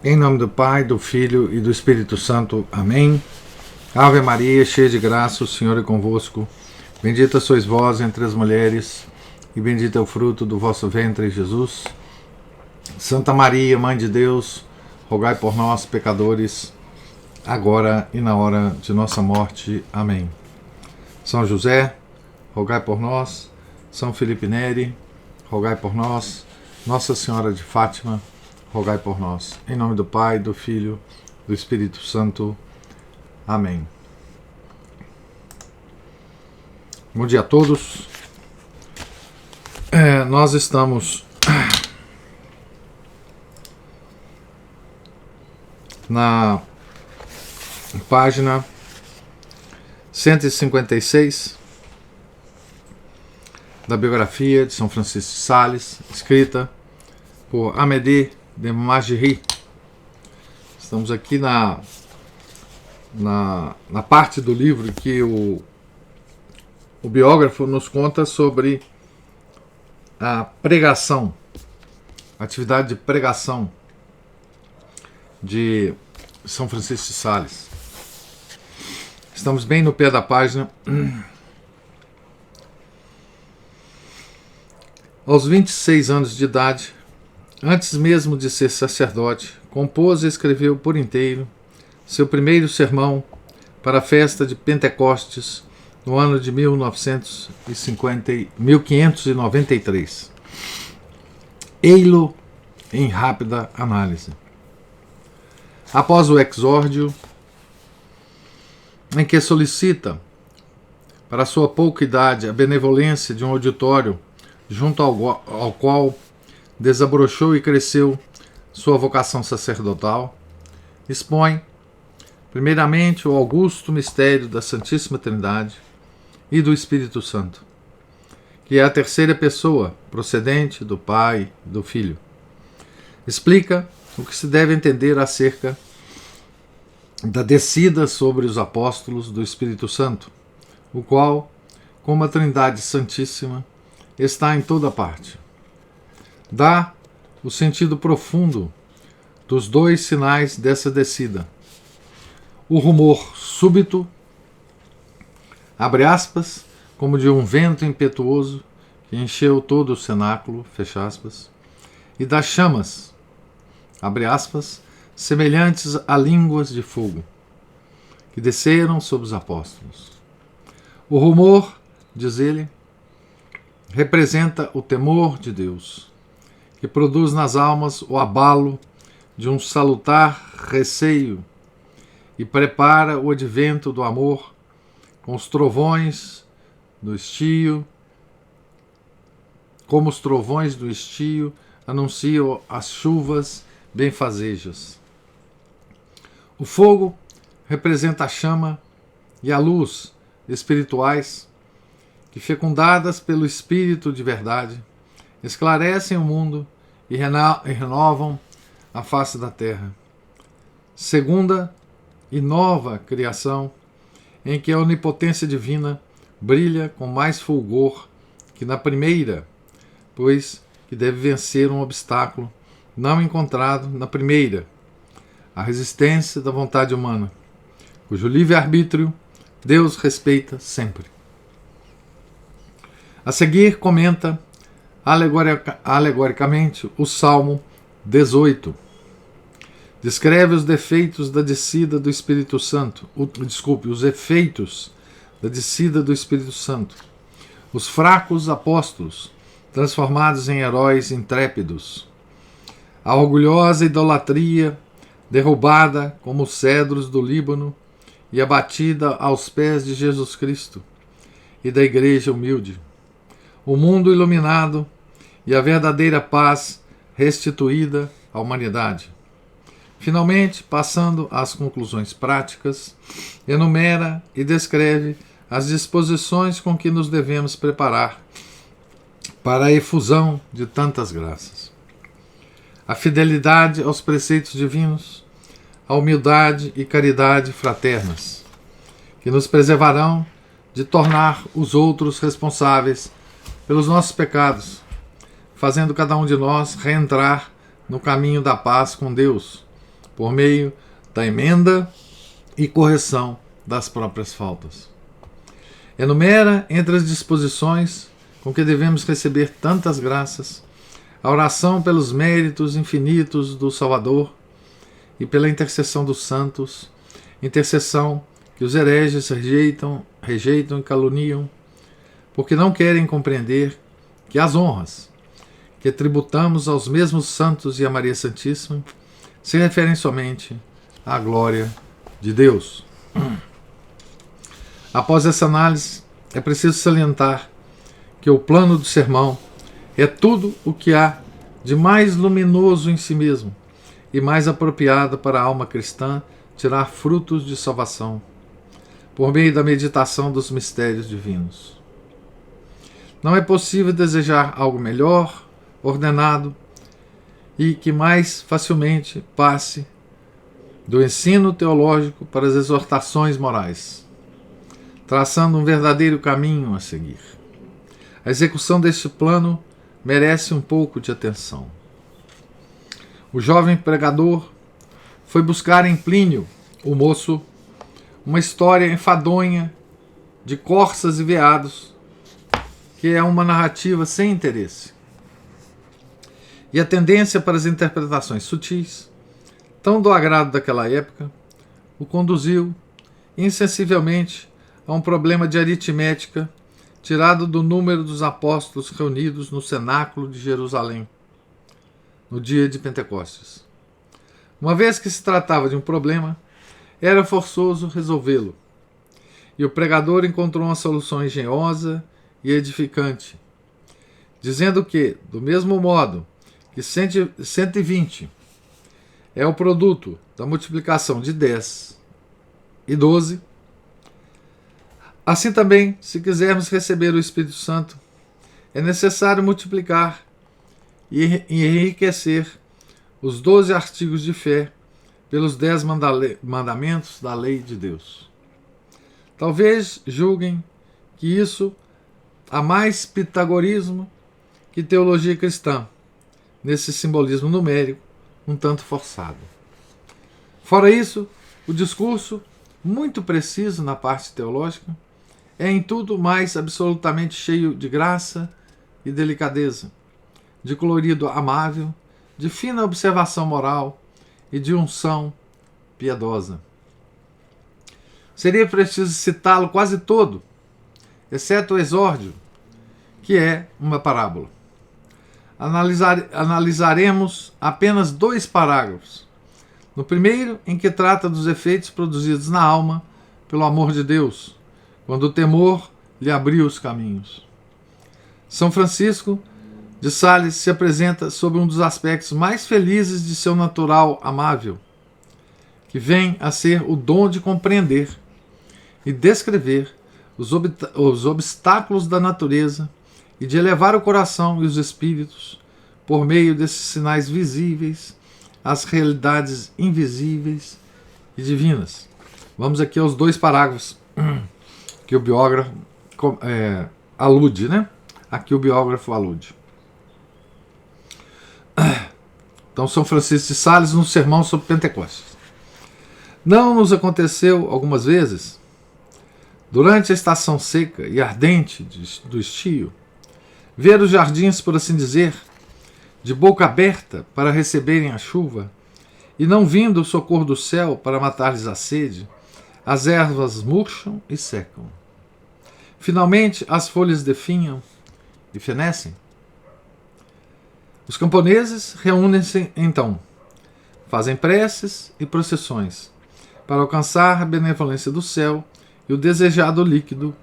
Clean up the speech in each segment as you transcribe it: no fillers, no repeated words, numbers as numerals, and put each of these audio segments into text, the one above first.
Em nome do Pai, do Filho e do Espírito Santo. Amém. Ave Maria, cheia de graça, o Senhor é convosco. Bendita sois vós entre as mulheres, e bendito é o fruto do vosso ventre, Jesus. Santa Maria, Mãe de Deus, rogai por nós, pecadores, agora e na hora de nossa morte. Amém. São José, rogai por nós. São Felipe Neri, rogai por nós. Nossa Senhora de Fátima, rogai por nós. Em nome do Pai, do Filho, do Espírito Santo. Amém. Bom dia a todos. Nós estamos na página 156 da biografia de São Francisco de Sales, escrita por Amédée de Magerie. Estamos aqui na parte do livro que o biógrafo nos conta sobre a pregação, a atividade de pregação de São Francisco de Sales. Estamos bem no pé da página. Aos 26 anos de idade, antes mesmo de ser sacerdote, compôs e escreveu por inteiro seu primeiro sermão para a festa de Pentecostes no ano de 1593. Ei-lo em rápida análise. Após o exórdio, em que solicita, para sua pouca idade, a benevolência de um auditório junto ao qual desabrochou e cresceu sua vocação sacerdotal, expõe, primeiramente, o augusto mistério da Santíssima Trindade e do Espírito Santo, que é a terceira pessoa procedente do Pai e do Filho. Explica o que se deve entender acerca da descida sobre os apóstolos do Espírito Santo, o qual, como a Trindade Santíssima, está em toda parte. Dá o sentido profundo dos dois sinais dessa descida: o rumor súbito, abre aspas, como de um vento impetuoso que encheu todo o cenáculo, fecha aspas, e das chamas, abre aspas, semelhantes a línguas de fogo, que desceram sobre os apóstolos. O rumor, diz ele, representa o temor de Deus, que produz nas almas o abalo de um salutar receio e prepara o advento do amor com os trovões do estio, como os trovões do estio anunciam as chuvas benfazejas. O fogo representa a chama e a luz espirituais que, fecundadas pelo Espírito de verdade, esclarecem o mundo e renovam a face da terra. Segunda e nova criação, em que a onipotência divina brilha com mais fulgor que na primeira, pois que deve vencer um obstáculo não encontrado na primeira, a resistência da vontade humana, cujo livre-arbítrio Deus respeita sempre. A seguir, comenta alegoricamente o Salmo 18. Descreve os defeitos da descida do Espírito Santo. Os efeitos da descida do Espírito Santo. Os fracos apóstolos, transformados em heróis intrépidos. A orgulhosa idolatria, derrubada como os cedros do Líbano e abatida aos pés de Jesus Cristo e da Igreja humilde. O mundo iluminado e a verdadeira paz restituída à humanidade. Finalmente, passando às conclusões práticas, enumera e descreve as disposições com que nos devemos preparar para a efusão de tantas graças. A fidelidade aos preceitos divinos, a humildade e caridade fraternas, que nos preservarão de tornar os outros responsáveis pelos nossos pecados, fazendo cada um de nós reentrar no caminho da paz com Deus, por meio da emenda e correção das próprias faltas. Enumera entre as disposições com que devemos receber tantas graças a oração pelos méritos infinitos do Salvador e pela intercessão dos santos, intercessão que os hereges rejeitam e caluniam, porque não querem compreender que as honras que tributamos aos mesmos santos e a Maria Santíssima se referem somente à glória de Deus. Após essa análise, é preciso salientar que o plano do sermão é tudo o que há de mais luminoso em si mesmo e mais apropriado para a alma cristã tirar frutos de salvação, por meio da meditação dos mistérios divinos. Não é possível desejar algo melhor, ordenado e que mais facilmente passe do ensino teológico para as exortações morais, traçando um verdadeiro caminho a seguir. A execução deste plano merece um pouco de atenção. O jovem pregador foi buscar em Plínio, o moço, uma história enfadonha de corças e veados, que é uma narrativa sem interesse. E a tendência para as interpretações sutis, tão do agrado daquela época, o conduziu insensivelmente a um problema de aritmética tirado do número dos apóstolos reunidos no cenáculo de Jerusalém, no dia de Pentecostes. Uma vez que se tratava de um problema, era forçoso resolvê-lo. E o pregador encontrou uma solução engenhosa e edificante, dizendo que, do mesmo modo que 120 é o produto da multiplicação de 10 e 12, assim também, se quisermos receber o Espírito Santo, é necessário multiplicar e enriquecer os 12 artigos de fé pelos 10 mandamentos da lei de Deus. Talvez julguem que isso há mais pitagorismo que teologia cristã, nesse simbolismo numérico um tanto forçado. Fora isso, o discurso, muito preciso na parte teológica, é em tudo mais absolutamente cheio de graça e delicadeza, de colorido amável, de fina observação moral e de unção piedosa. Seria preciso citá-lo quase todo, exceto o exórdio, que é uma parábola. Analisaremos apenas 2 parágrafos. No primeiro, em que trata dos efeitos produzidos na alma pelo amor de Deus, quando o temor lhe abriu os caminhos. São Francisco de Sales se apresenta sob um dos aspectos mais felizes de seu natural amável, que vem a ser o dom de compreender e descrever os obstáculos da natureza e de elevar o coração e os espíritos, por meio desses sinais visíveis, às realidades invisíveis e divinas. Vamos aqui aos 2 parágrafos que o biógrafo alude, né? Aqui o biógrafo alude. Então, São Francisco de Sales, no sermão sobre Pentecostes. Não nos aconteceu algumas vezes, durante a estação seca e ardente do estio, ver os jardins, por assim dizer, de boca aberta para receberem a chuva, e não vindo o socorro do céu para matar-lhes a sede, as ervas murcham e secam. Finalmente, as folhas definham e fenecem. Os camponeses reúnem-se então, fazem preces e procissões, para alcançar a benevolência do céu e o desejado líquido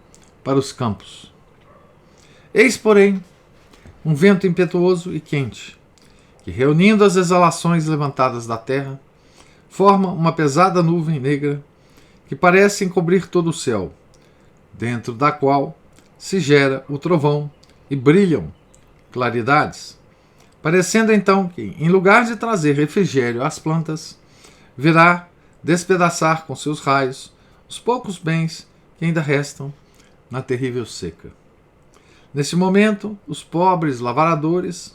para os campos. Eis, porém, um vento impetuoso e quente, que, reunindo as exalações levantadas da terra, forma uma pesada nuvem negra que parece encobrir todo o céu, dentro da qual se gera o trovão e brilham claridades, parecendo então que, em lugar de trazer refrigério às plantas, virá despedaçar com seus raios os poucos bens que ainda restam na terrível seca. Nesse momento, os pobres lavradores,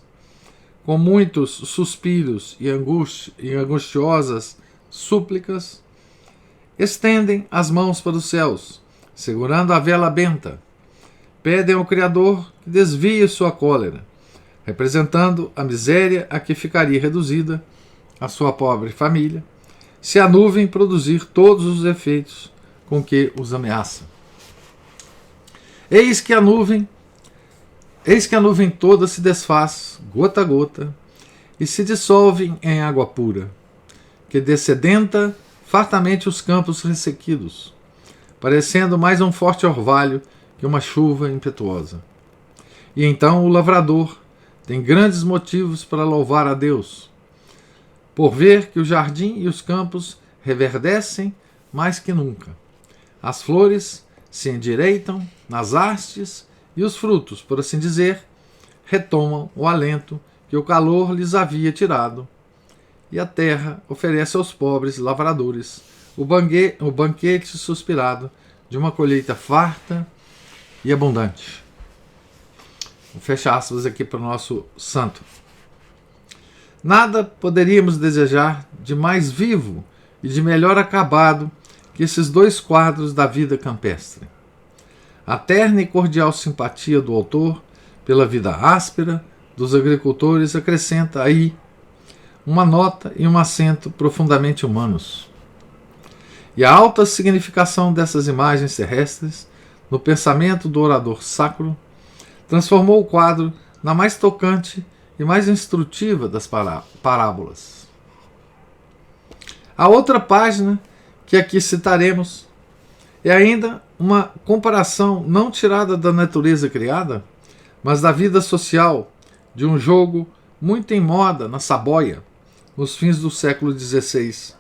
com muitos suspiros e angustiosas súplicas, estendem as mãos para os céus, segurando a vela benta. Pedem ao Criador que desvie sua cólera, representando a miséria a que ficaria reduzida a sua pobre família, se a nuvem produzir todos os efeitos com que os ameaça. Eis que a nuvem toda se desfaz, gota a gota, e se dissolve em água pura, que dessedenta fartamente os campos ressequidos, parecendo mais um forte orvalho que uma chuva impetuosa. E então o lavrador tem grandes motivos para louvar a Deus, por ver que o jardim e os campos reverdecem mais que nunca. As flores se endireitam nas hastes e os frutos, por assim dizer, retomam o alento que o calor lhes havia tirado. E a terra oferece aos pobres lavradores o banquete suspirado de uma colheita farta e abundante. Vou fechar aspas aqui para o nosso santo. Nada poderíamos desejar de mais vivo e de melhor acabado que esses dois quadros da vida campestre. A terna e cordial simpatia do autor pela vida áspera dos agricultores acrescenta aí uma nota e um acento profundamente humanos. E a alta significação dessas imagens terrestres no pensamento do orador sacro transformou o quadro na mais tocante e mais instrutiva das parábolas. A outra página que aqui citaremos é ainda uma comparação não tirada da natureza criada, mas da vida social de um jogo muito em moda na Saboia, nos fins do século XVI.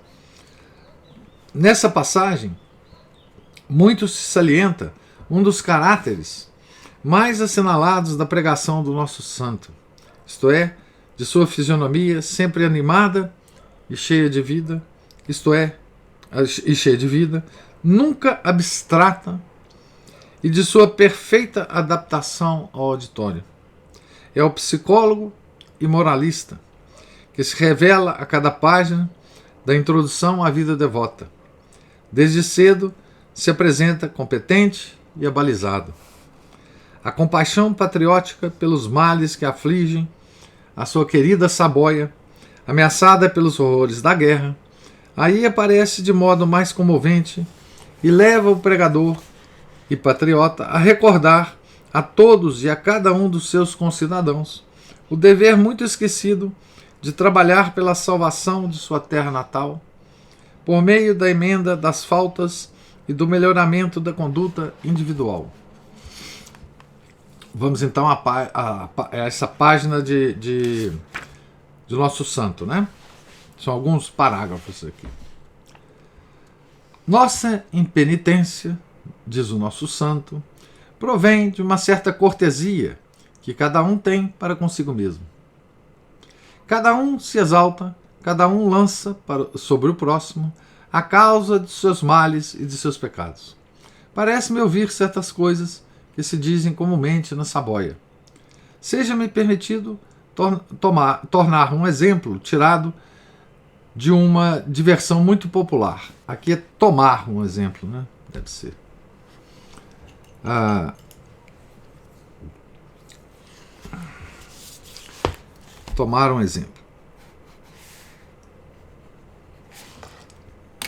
Nessa passagem, muito se salienta um dos caráteres mais assinalados da pregação do nosso santo, isto é, de sua fisionomia sempre animada e cheia de vida, nunca abstrata, e de sua perfeita adaptação ao auditório. É o psicólogo e moralista que se revela a cada página da introdução à vida devota. Desde cedo se apresenta competente e abalizado. A compaixão patriótica pelos males que afligem a sua querida Saboia, ameaçada pelos horrores da guerra, aí aparece de modo mais comovente e leva o pregador e patriota a recordar a todos e a cada um dos seus concidadãos o dever muito esquecido de trabalhar pela salvação de sua terra natal, por meio da emenda das faltas e do melhoramento da conduta individual. Vamos então a essa página de nosso santo, né? São alguns parágrafos aqui. Nossa impenitência, diz o nosso santo, provém de uma certa cortesia que cada um tem para consigo mesmo. Cada um se exalta, cada um lança sobre o próximo a causa de seus males e de seus pecados. Parece-me ouvir certas coisas que se dizem comumente na Saboia. Seja-me permitido tornar um exemplo tirado de uma diversão muito popular. Aqui é tomar um exemplo, né? Deve ser. Tomar um exemplo.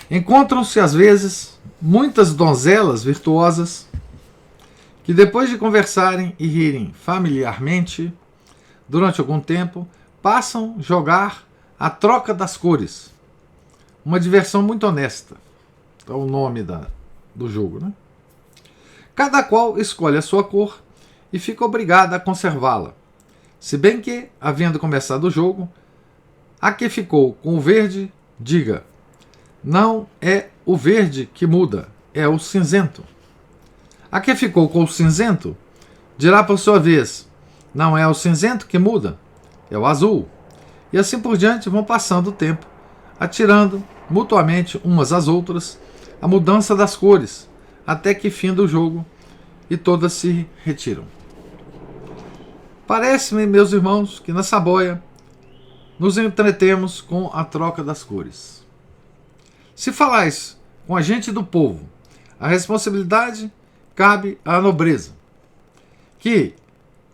Encontram-se às vezes muitas donzelas virtuosas que, depois de conversarem e rirem familiarmente, durante algum tempo, passam a jogar a troca das cores. Uma diversão muito honesta. É o nome do jogo, né? Cada qual escolhe a sua cor e fica obrigada a conservá-la. Se bem que, havendo começado o jogo, a que ficou com o verde, diga: não é o verde que muda, é o cinzento. A que ficou com o cinzento, dirá por sua vez: não é o cinzento que muda, é o azul. E assim por diante vão passando o tempo, atirando mutuamente umas às outras a mudança das cores, até que finda o jogo e todas se retiram. Parece-me, meus irmãos, que na Saboia nos entretemos com a troca das cores. Se falais com a gente do povo, a responsabilidade cabe à nobreza, que,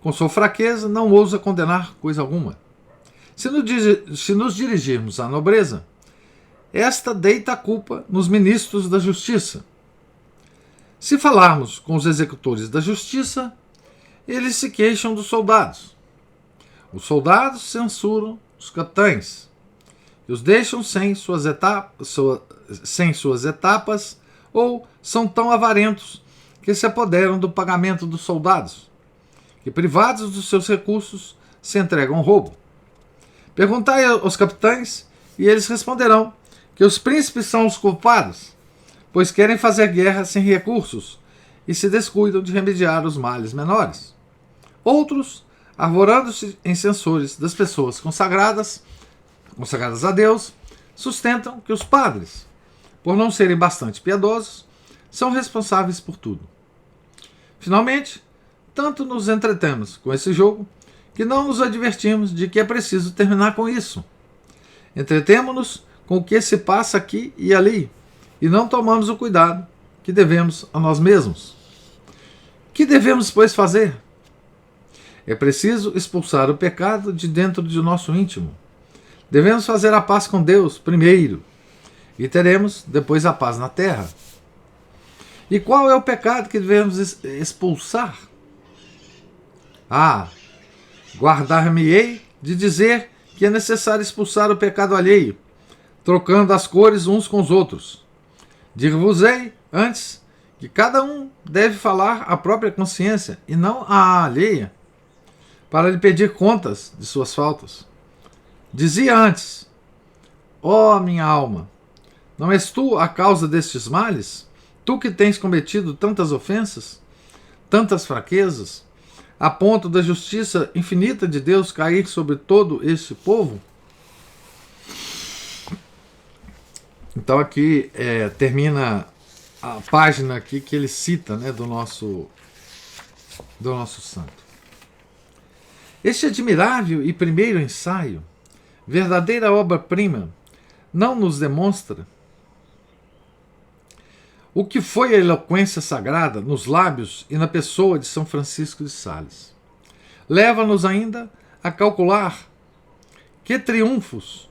com sua fraqueza, não ousa condenar coisa alguma. Se nos dirigirmos à nobreza, esta deita a culpa nos ministros da justiça. Se falarmos com os executores da justiça, eles se queixam dos soldados. Os soldados censuram os capitães e os deixam sem suas etapas ou são tão avarentos que se apoderam do pagamento dos soldados, que, privados dos seus recursos, se entregam ao roubo. Perguntai aos capitães e eles responderão que os príncipes são os culpados, pois querem fazer guerra sem recursos e se descuidam de remediar os males menores. Outros, arvorando-se em censores das pessoas consagradas a Deus, sustentam que os padres, por não serem bastante piedosos, são responsáveis por tudo. Finalmente, tanto nos entretemos com esse jogo que não nos advertimos de que é preciso terminar com isso. Entretemo-nos com o que se passa aqui e ali, e não tomamos o cuidado que devemos a nós mesmos. Que devemos, pois, fazer? É preciso expulsar o pecado de dentro de nosso íntimo. Devemos fazer a paz com Deus primeiro, e teremos depois a paz na terra. E qual é o pecado que devemos expulsar? Guardar-me-ei de dizer que é necessário expulsar o pecado alheio, trocando as cores uns com os outros. Dir-vos-ei, antes, que cada um deve falar à própria consciência e não à alheia, para lhe pedir contas de suas faltas. Dizia antes: ó minha alma, não és tu a causa destes males? Tu que tens cometido tantas ofensas, tantas fraquezas, a ponto da justiça infinita de Deus cair sobre todo este povo? Então aqui termina a página aqui que ele cita, né, do nosso santo. Este admirável e primeiro ensaio, verdadeira obra-prima, não nos demonstra o que foi a eloquência sagrada nos lábios e na pessoa de São Francisco de Sales. Leva-nos ainda a calcular que triunfos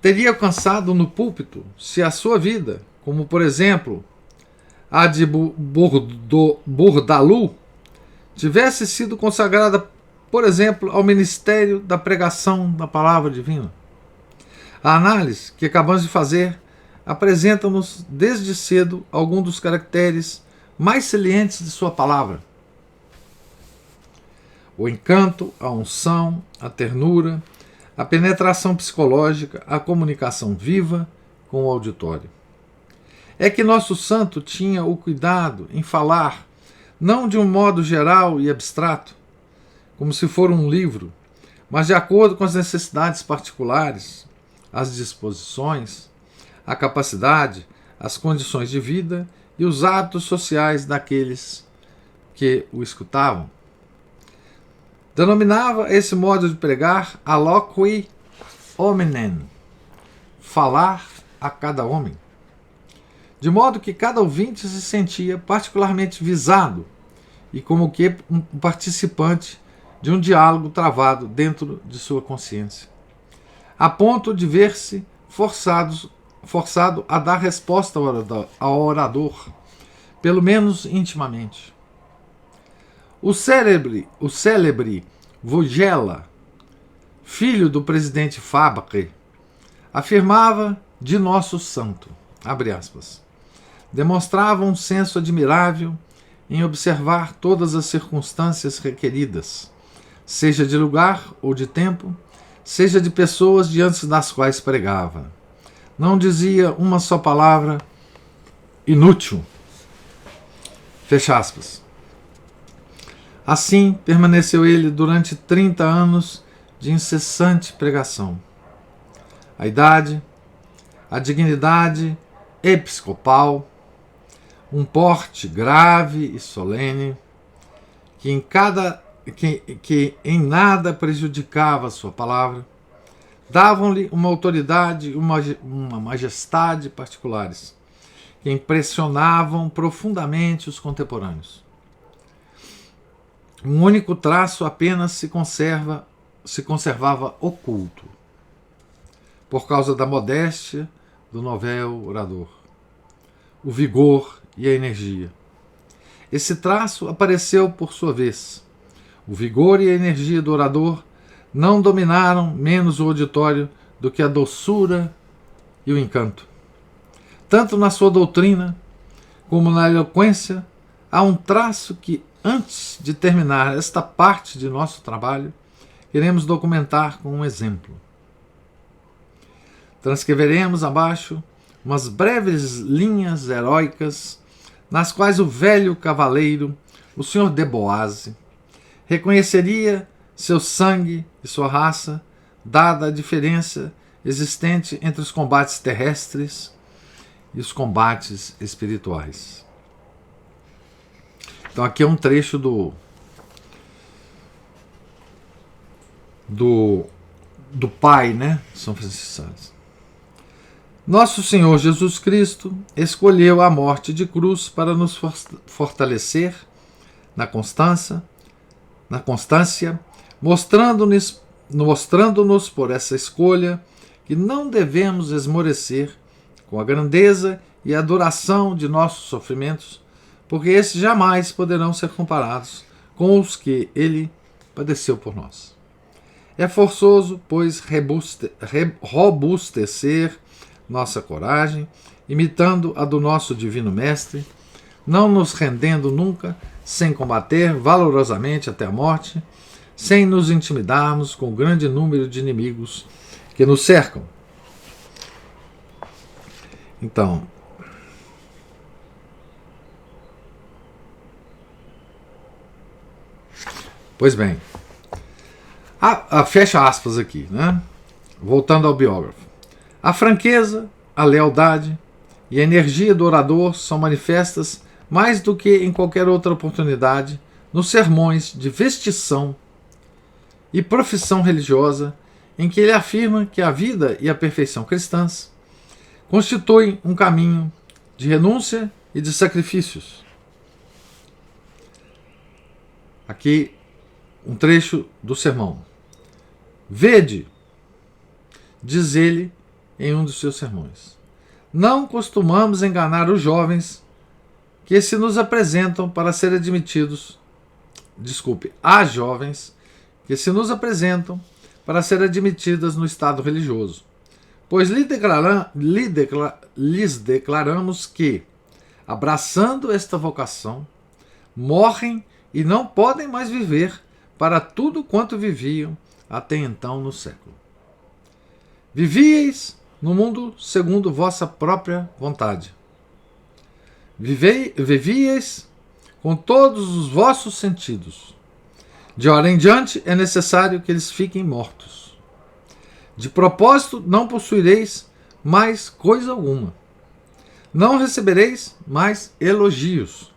teria alcançado no púlpito se a sua vida, como por exemplo a de Bourdaloue, tivesse sido consagrada, por exemplo, ao ministério da pregação da palavra divina. A análise que acabamos de fazer apresenta-nos desde cedo alguns dos caracteres mais salientes de sua palavra: o encanto, a unção, a ternura, a penetração psicológica, a comunicação viva com o auditório. É que nosso santo tinha o cuidado em falar não de um modo geral e abstrato, como se for um livro, mas de acordo com as necessidades particulares, as disposições, a capacidade, as condições de vida e os hábitos sociais daqueles que o escutavam. Denominava esse modo de pregar aloqui hominem, falar a cada homem, de modo que cada ouvinte se sentia particularmente visado e como que um participante de um diálogo travado dentro de sua consciência, a ponto de ver-se forçado a dar resposta ao orador, pelo menos intimamente. O célebre Vogela, filho do presidente Fabre, afirmava de nosso santo, abre aspas, demonstrava um senso admirável em observar todas as circunstâncias requeridas, seja de lugar ou de tempo, seja de pessoas diante das quais pregava. Não dizia uma só palavra inútil. Fecha aspas. Assim permaneceu ele durante 30 anos de incessante pregação. A idade, a dignidade episcopal, um porte grave e solene, que em nada prejudicava a sua palavra, davam-lhe uma autoridade e uma majestade particulares, que impressionavam profundamente os contemporâneos. Um único traço apenas se conservava oculto, por causa da modéstia do novel orador: o vigor e a energia. Esse traço apareceu por sua vez. O vigor e a energia do orador não dominaram menos o auditório do que a doçura e o encanto. Tanto na sua doutrina como na eloquência, há um traço que, antes de terminar esta parte de nosso trabalho, queremos documentar com um exemplo. Transcreveremos abaixo umas breves linhas heróicas nas quais o velho cavaleiro, o Sr. de Boise, reconheceria seu sangue e sua raça, dada a diferença existente entre os combates terrestres e os combates espirituais. Então aqui é um trecho do pai, né, São Francisco de Sales. Nosso Senhor Jesus Cristo escolheu a morte de cruz para nos fortalecer na constância, mostrando-nos por essa escolha que não devemos esmorecer com a grandeza e a duração de nossos sofrimentos, porque esses jamais poderão ser comparados com os que ele padeceu por nós. É forçoso, pois, robustecer nossa coragem, imitando a do nosso Divino Mestre, não nos rendendo nunca, sem combater valorosamente até a morte, sem nos intimidarmos com o grande número de inimigos que nos cercam. Então, pois bem, fecha aspas aqui, né? Voltando ao biógrafo. A franqueza, a lealdade e a energia do orador são manifestas mais do que em qualquer outra oportunidade nos sermões de vestição e profissão religiosa, em que ele afirma que a vida e a perfeição cristãs constituem um caminho de renúncia e de sacrifícios. Aqui um trecho do sermão. Vede, diz ele em um dos seus sermões, não costumamos enganar os jovens que se nos apresentam para ser admitidos, as jovens que se nos apresentam para ser admitidas no estado religioso, pois lhes declaramos que, abraçando esta vocação, morrem e não podem mais viver para tudo quanto viviam até então no século. Vivieis no mundo segundo vossa própria vontade. Vivieis com todos os vossos sentidos. De hora em diante é necessário que eles fiquem mortos. De propósito não possuireis mais coisa alguma. Não recebereis mais elogios.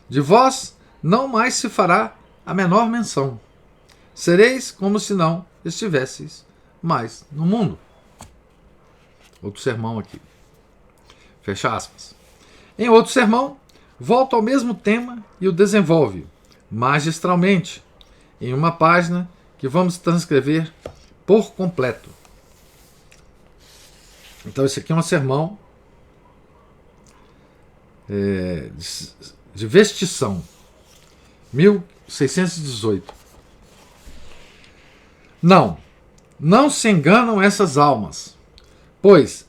De vós não mais se fará a menor menção. Sereis como se não estivesseis mais no mundo. Outro sermão aqui. Fecha aspas. Em outro sermão, volta ao mesmo tema e o desenvolve magistralmente em uma página que vamos transcrever por completo. Então esse aqui é um sermão de vestição, 1618. Não se enganam essas almas, pois,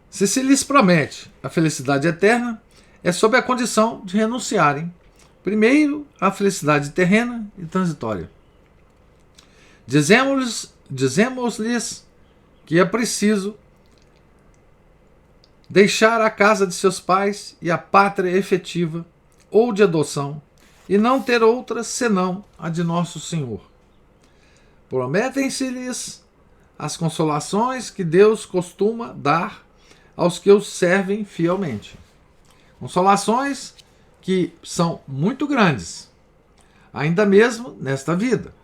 se lhes promete a felicidade eterna, é sob a condição de renunciarem, primeiro, à felicidade terrena e transitória. Dizemos-lhes que é preciso deixar a casa de seus pais e a pátria efetiva ou de adoção, e não ter outra senão a de nosso Senhor. Prometem-se-lhes as consolações que Deus costuma dar aos que os servem fielmente. Consolações que são muito grandes, ainda mesmo nesta vida.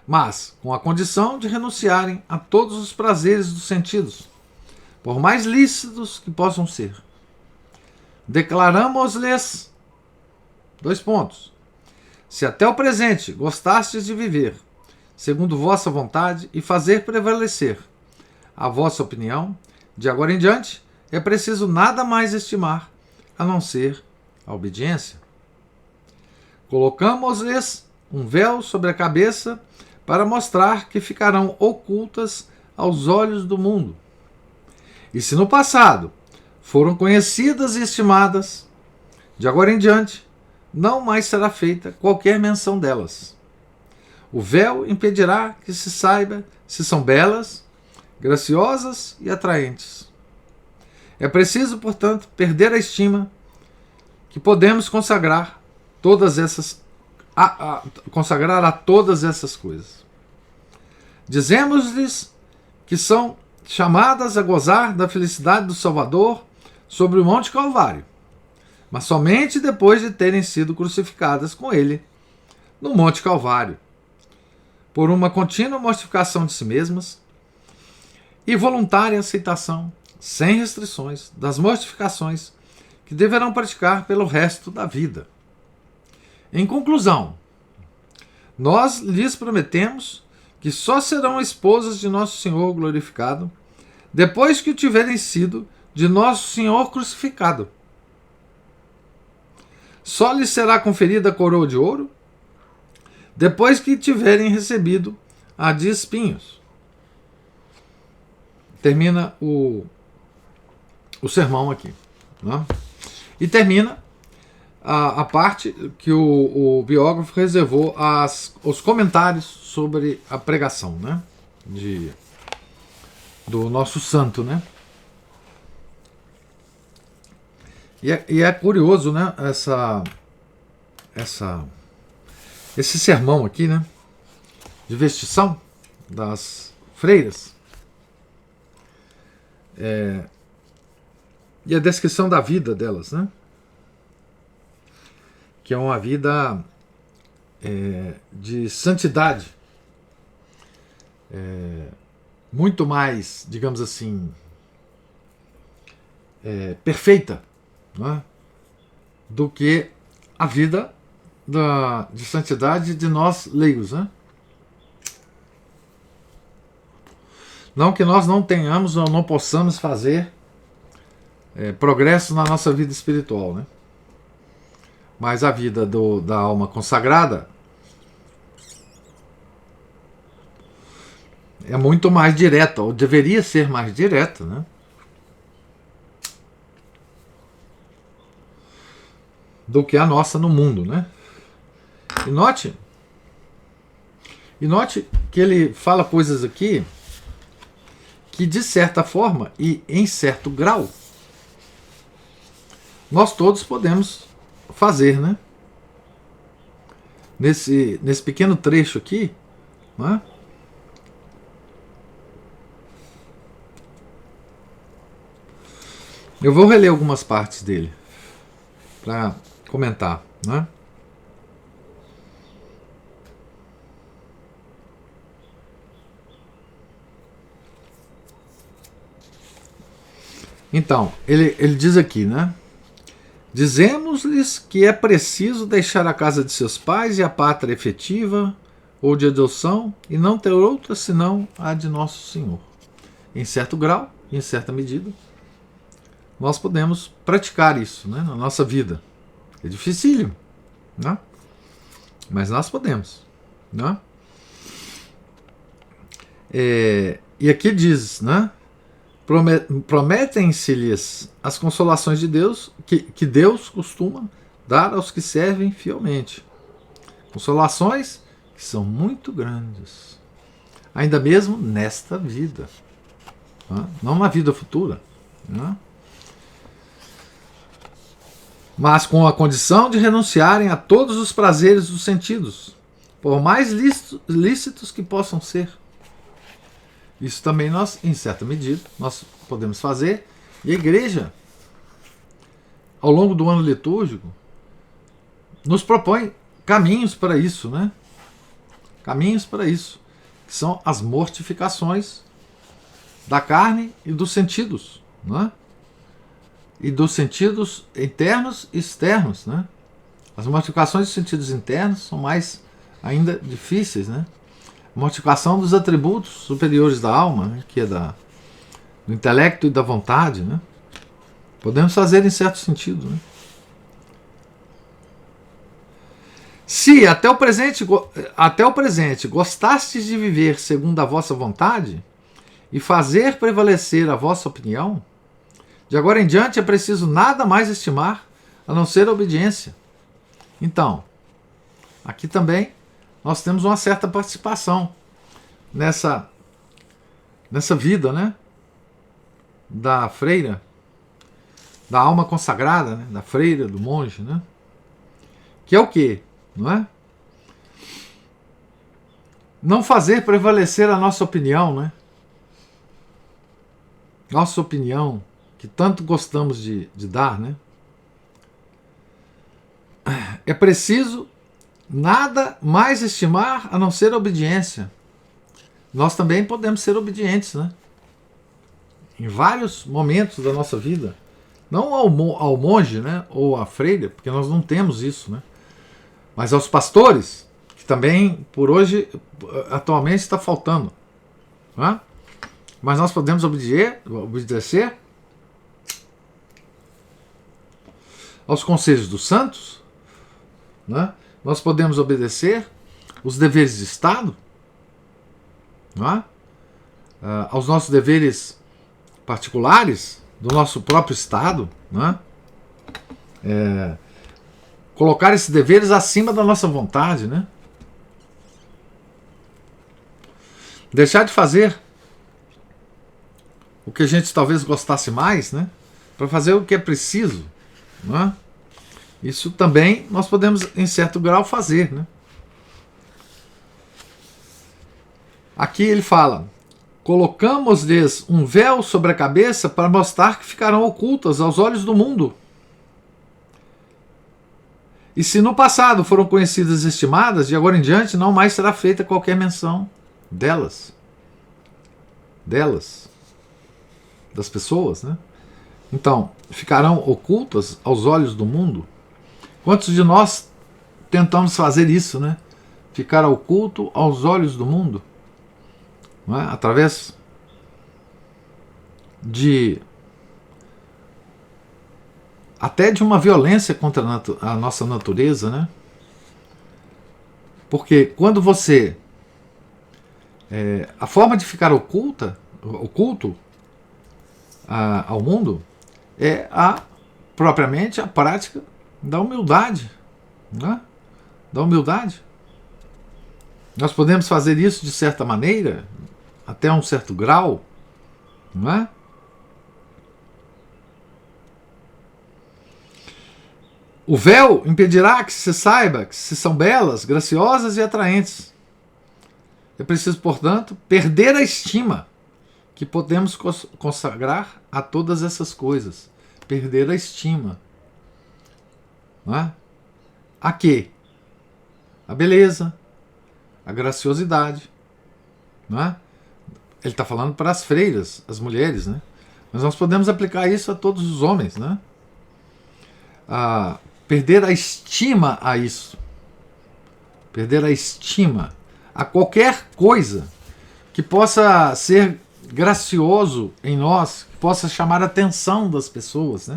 mas com a condição de renunciarem a todos os prazeres dos sentidos, por mais lícitos que possam ser. Declaramos-lhes, 2 pontos, se até o presente gostastes de viver, segundo vossa vontade, e fazer prevalecer a vossa opinião, de agora em diante é preciso nada mais estimar, a não ser a obediência. Colocamos-lhes um véu sobre a cabeça para mostrar que ficarão ocultas aos olhos do mundo. E se no passado foram conhecidas e estimadas, de agora em diante não mais será feita qualquer menção delas. O véu impedirá que se saiba se são belas, graciosas e atraentes. É preciso, portanto, perder a estima que podemos consagrar consagrar a todas essas coisas. Dizemos-lhes que são chamadas a gozar da felicidade do Salvador sobre o Monte Calvário, mas somente depois de terem sido crucificadas com ele no Monte Calvário, por uma contínua mortificação de si mesmas e voluntária aceitação, sem restrições, das mortificações que deverão praticar pelo resto da vida. Em conclusão, nós lhes prometemos que só serão esposas de nosso Senhor glorificado depois que o tiverem sido de nosso Senhor crucificado. Só lhes será conferida a coroa de ouro depois que tiverem recebido a de espinhos. Termina o sermão aqui, né? E termina a parte que o biógrafo reservou os comentários sobre a pregação, né? Do nosso santo, né? E é curioso, né? Esse sermão aqui, né? De vestição das freiras. E a descrição da vida delas, né? Que é uma vida de santidade, muito mais, digamos assim, perfeita, né? Do que a vida de santidade de nós leigos, né? Não que nós não tenhamos ou não possamos fazer progresso na nossa vida espiritual, né? Mas a vida da alma consagrada é muito mais direta, ou deveria ser mais direta, né? Do que a nossa no mundo, né? E note que ele fala coisas aqui que, de certa forma e em certo grau, nós todos podemos fazer, né? Nesse pequeno trecho aqui, né? Eu vou reler algumas partes dele para comentar, né? Então, ele diz aqui, né? Dizemos-lhes que é preciso deixar a casa de seus pais e a pátria efetiva ou de adoção e não ter outra senão a de nosso Senhor. Em certo grau, em certa medida, nós podemos praticar isso, né, na nossa vida. É dificílimo, né? Mas nós podemos, né? E aqui diz, né? Prometem-se-lhes as consolações de Deus, que Deus costuma dar aos que servem fielmente. Consolações que são muito grandes, ainda mesmo nesta vida, né? Não na vida futura, né? Mas com a condição de renunciarem a todos os prazeres dos sentidos, por mais lícitos que possam ser. Isso também nós, em certa medida, nós podemos fazer. E a igreja, ao longo do ano litúrgico, nos propõe caminhos para isso, né? caminhos para isso, que são as mortificações da carne e dos sentidos, né? E dos sentidos internos e externos, né? As mortificações dos sentidos internos são mais ainda difíceis, né? A mortificação dos atributos superiores da alma, né? Que é do intelecto e da vontade, né? Podemos fazer em certo sentido, né? Se até o presente gostastes de viver segundo a vossa vontade e fazer prevalecer a vossa opinião, de agora em diante é preciso nada mais estimar a não ser a obediência. Então, aqui também nós temos uma certa participação nessa vida, né? Da freira, da alma consagrada, né? Da freira, do monge, né? Que é o quê? Não é? Não fazer prevalecer a nossa opinião, né? Nossa opinião, que tanto gostamos de dar, né? É preciso nada mais estimar a não ser a obediência. Nós também podemos ser obedientes, né? Em vários momentos da nossa vida. Não ao monge, né? Ou à freira, porque nós não temos isso, né? Mas aos pastores, que também, por hoje, atualmente está faltando. Né? Mas nós podemos obedecer aos conselhos dos santos, né? Nós podemos obedecer os deveres de Estado, né? Aos nossos deveres particulares do nosso próprio Estado, né? Colocar esses deveres acima da nossa vontade, né? Deixar de fazer o que a gente talvez gostasse mais, né? Para fazer o que é preciso, né? Isso também nós podemos, em certo grau, fazer, né? Aqui ele fala: colocamos-lhes um véu sobre a cabeça para mostrar que ficarão ocultas aos olhos do mundo. E se no passado foram conhecidas e estimadas, de agora em diante não mais será feita qualquer menção delas. Das pessoas, né? Então, ficarão ocultas aos olhos do mundo. Quantos de nós tentamos fazer isso, né? Ficar oculto aos olhos do mundo, não é? Através até de uma violência contra a nossa natureza, né? Porque quando você a forma de ficar oculto ao mundo é propriamente a prática da humildade, né? Da humildade. Nós podemos fazer isso de certa maneira, até um certo grau, não é? O véu impedirá que se saiba que se são belas, graciosas e atraentes. É preciso, portanto, perder a estima que podemos consagrar a todas essas coisas. Perder a estima. Não é? A quê? A beleza, a graciosidade. Não é? Ele está falando para as freiras, as mulheres, né? Mas nós podemos aplicar isso a todos os homens, né? Perder a estima a isso. Perder a estima a qualquer coisa que possa ser gracioso em nós, que possa chamar a atenção das pessoas, né?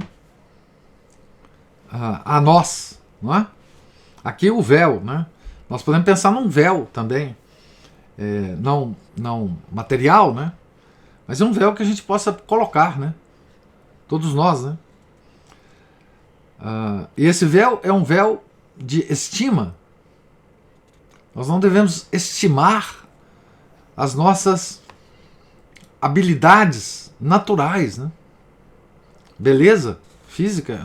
A nós, não é? Aqui o véu, né? Nós podemos pensar num véu também, não material, né? Mas é um véu que a gente possa colocar, né? Todos nós, né? E esse véu é um véu de estima. Nós não devemos estimar as nossas habilidades naturais, né? Beleza física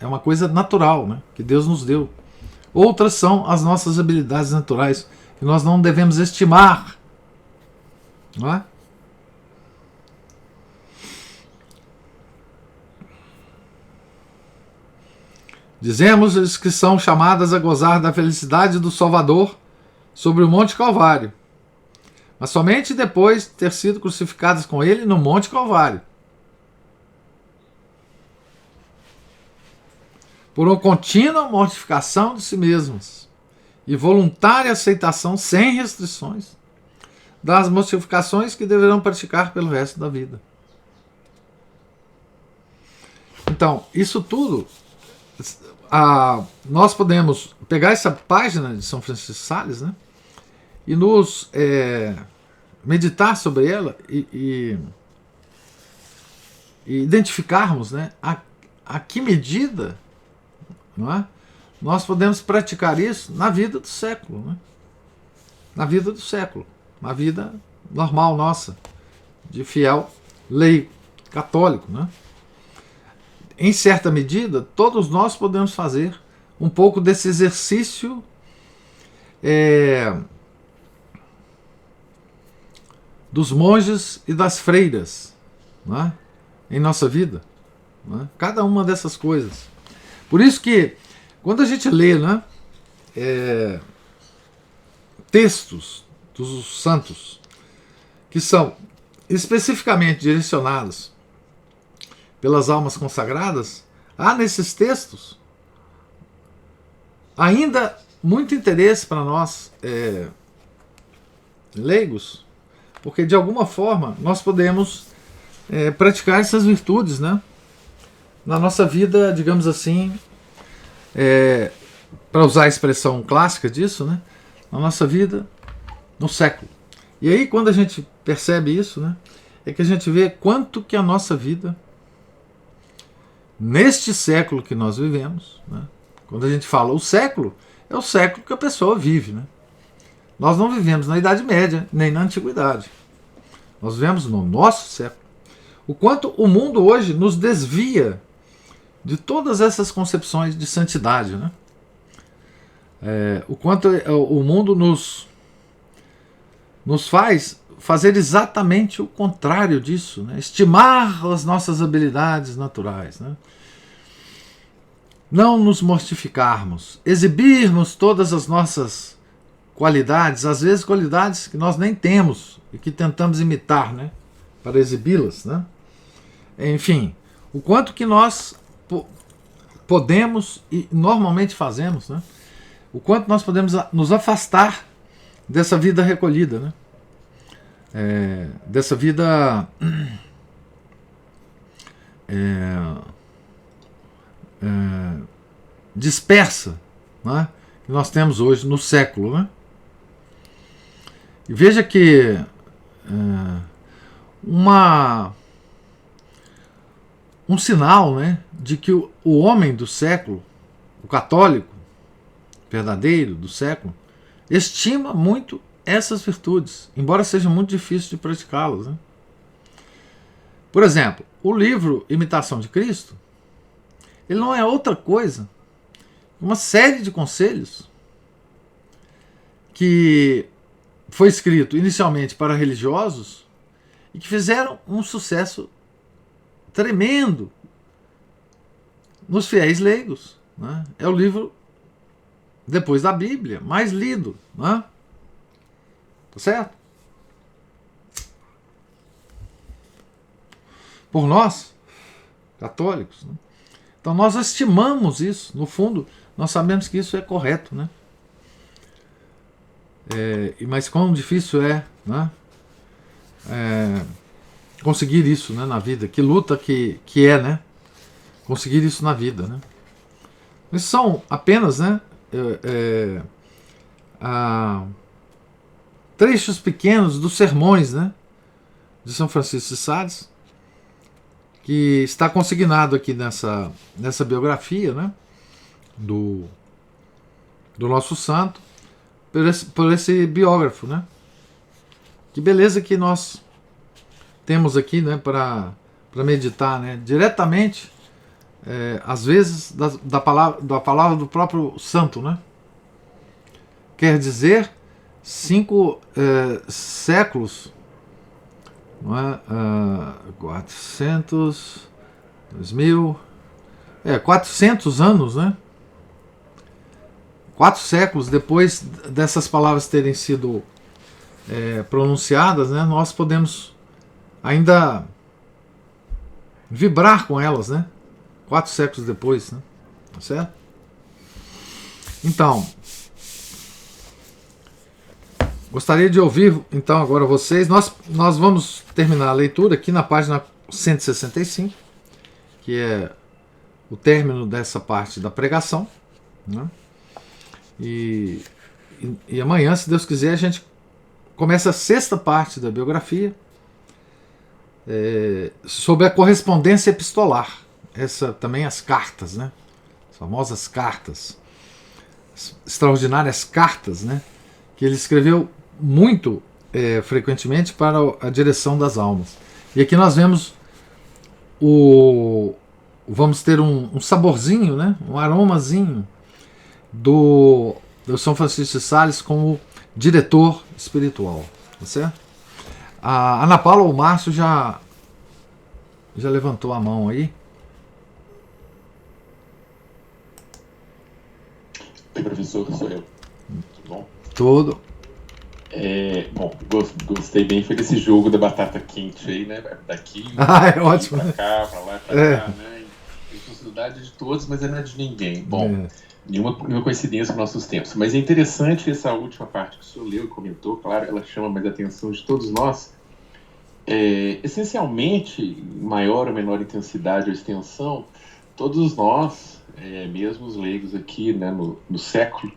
é uma coisa natural, né? Que Deus nos deu. Outras são as nossas habilidades naturais que nós não devemos estimar, não é? Dizemos-lhes que são chamadas a gozar da felicidade do Salvador sobre o Monte Calvário, mas somente depois de ter sido crucificadas com ele no Monte Calvário, por uma contínua mortificação de si mesmas e voluntária aceitação sem restrições das mortificações que deverão praticar pelo resto da vida. Então, isso tudo, nós podemos pegar essa página de São Francisco de Sales, né, e nos meditar sobre ela e identificarmos, né, a que medida, não é, nós podemos praticar isso na vida do século, né, na vida do século, uma vida normal nossa, de fiel leigo católico, né? Em certa medida, todos nós podemos fazer um pouco desse exercício dos monges e das freiras, né, em nossa vida, né? Cada uma dessas coisas. Por isso que, quando a gente lê, né, textos dos santos que são especificamente direcionados pelas almas consagradas, há nesses textos ainda muito interesse para nós leigos, porque de alguma forma nós podemos praticar essas virtudes, né, na nossa vida, digamos assim, para usar a expressão clássica disso, né, na nossa vida no século. E aí, quando a gente percebe isso, né, é que a gente vê quanto que a nossa vida, neste século que nós vivemos, né, quando a gente fala o século, é o século que a pessoa vive, né? Nós não vivemos na Idade Média, nem na Antiguidade. Nós vivemos no nosso século. O quanto o mundo hoje nos desvia de todas essas concepções de santidade, né? O quanto o mundo nos faz fazer exatamente o contrário disso, né? Estimar as nossas habilidades naturais, né? Não nos mortificarmos, exibirmos todas as nossas qualidades, às vezes qualidades que nós nem temos e que tentamos imitar, né, para exibi-las, né? Enfim, o quanto que nós podemos e normalmente fazemos, né? O quanto nós podemos nos afastar dessa vida recolhida, né? Dessa vida dispersa, né, que nós temos hoje no século, né? E veja que um sinal, né, de que o homem do século, o católico verdadeiro do século, estima muito essas virtudes, embora seja muito difícil de praticá-las, né? Por exemplo, o livro Imitação de Cristo, ele não é outra coisa, uma série de conselhos que foi escrito inicialmente para religiosos e que fizeram um sucesso tremendo nos fiéis leigos, né? É o livro, depois da Bíblia, mais lido, né? Tá certo? Por nós, católicos, né? Então nós estimamos isso, no fundo, nós sabemos que isso é correto, né? Mas quão difícil é, né, conseguir isso, né, na vida, que luta que é, né, conseguir isso na vida, né? Isso são apenas, né, trechos pequenos dos sermões, né, de São Francisco de Sales, que está consignado aqui nessa biografia, né, do nosso santo, por esse biógrafo, né? Que beleza que nós temos aqui, né, para meditar, né, diretamente, às vezes, da palavra do próprio santo, né? Quer dizer, 5 séculos, não é? 400, 2000, 400 anos, né? 4 séculos depois dessas palavras terem sido pronunciadas, né, nós podemos ainda vibrar com elas, né? 4 séculos depois, né? Tá certo? Então, gostaria de ouvir então agora vocês. Nós vamos terminar a leitura aqui na página 165, que é o término dessa parte da pregação, né? E amanhã, se Deus quiser, a gente começa a 6ª parte da biografia, sobre a correspondência epistolar. Essa também, as cartas, né? As famosas cartas, as extraordinárias cartas, né? Que ele escreveu muito frequentemente para a direção das almas. E aqui nós vemos vamos ter um saborzinho, né? Um aromazinho do São Francisco de Sales como diretor espiritual, tá certo? A Ana Paula, o Márcio já levantou a mão aí. Oi, professor, sou eu. Tudo bom? Tudo. Bom, gostei bem, foi desse jogo da batata quente aí, né? Daqui, é ótimo, pra cá, pra lá, pra cá, né? Responsabilidade de todos, mas não é de ninguém. Bom, nenhuma coincidência com nossos tempos. Mas é interessante essa última parte que o senhor leu e comentou, claro, ela chama mais a atenção de todos nós. Essencialmente, em maior ou menor intensidade ou extensão, todos nós, mesmo os leigos aqui, né, no século,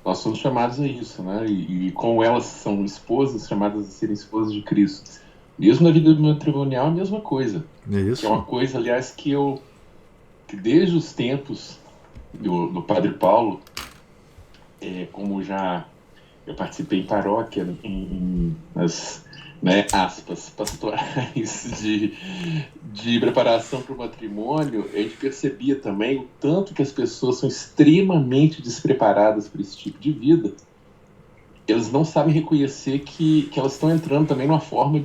nós somos chamados a isso, né? E como elas são esposas, chamadas a serem esposas de Cristo. Mesmo na vida matrimonial, a mesma coisa. Isso. Que é uma coisa, aliás, que desde os tempos do Padre Paulo, como eu participei em paróquia, nas, né, aspas, pastorais de preparação para o matrimônio, a gente percebia também o tanto que as pessoas são extremamente despreparadas para esse tipo de vida. Elas não sabem reconhecer que elas estão entrando também numa forma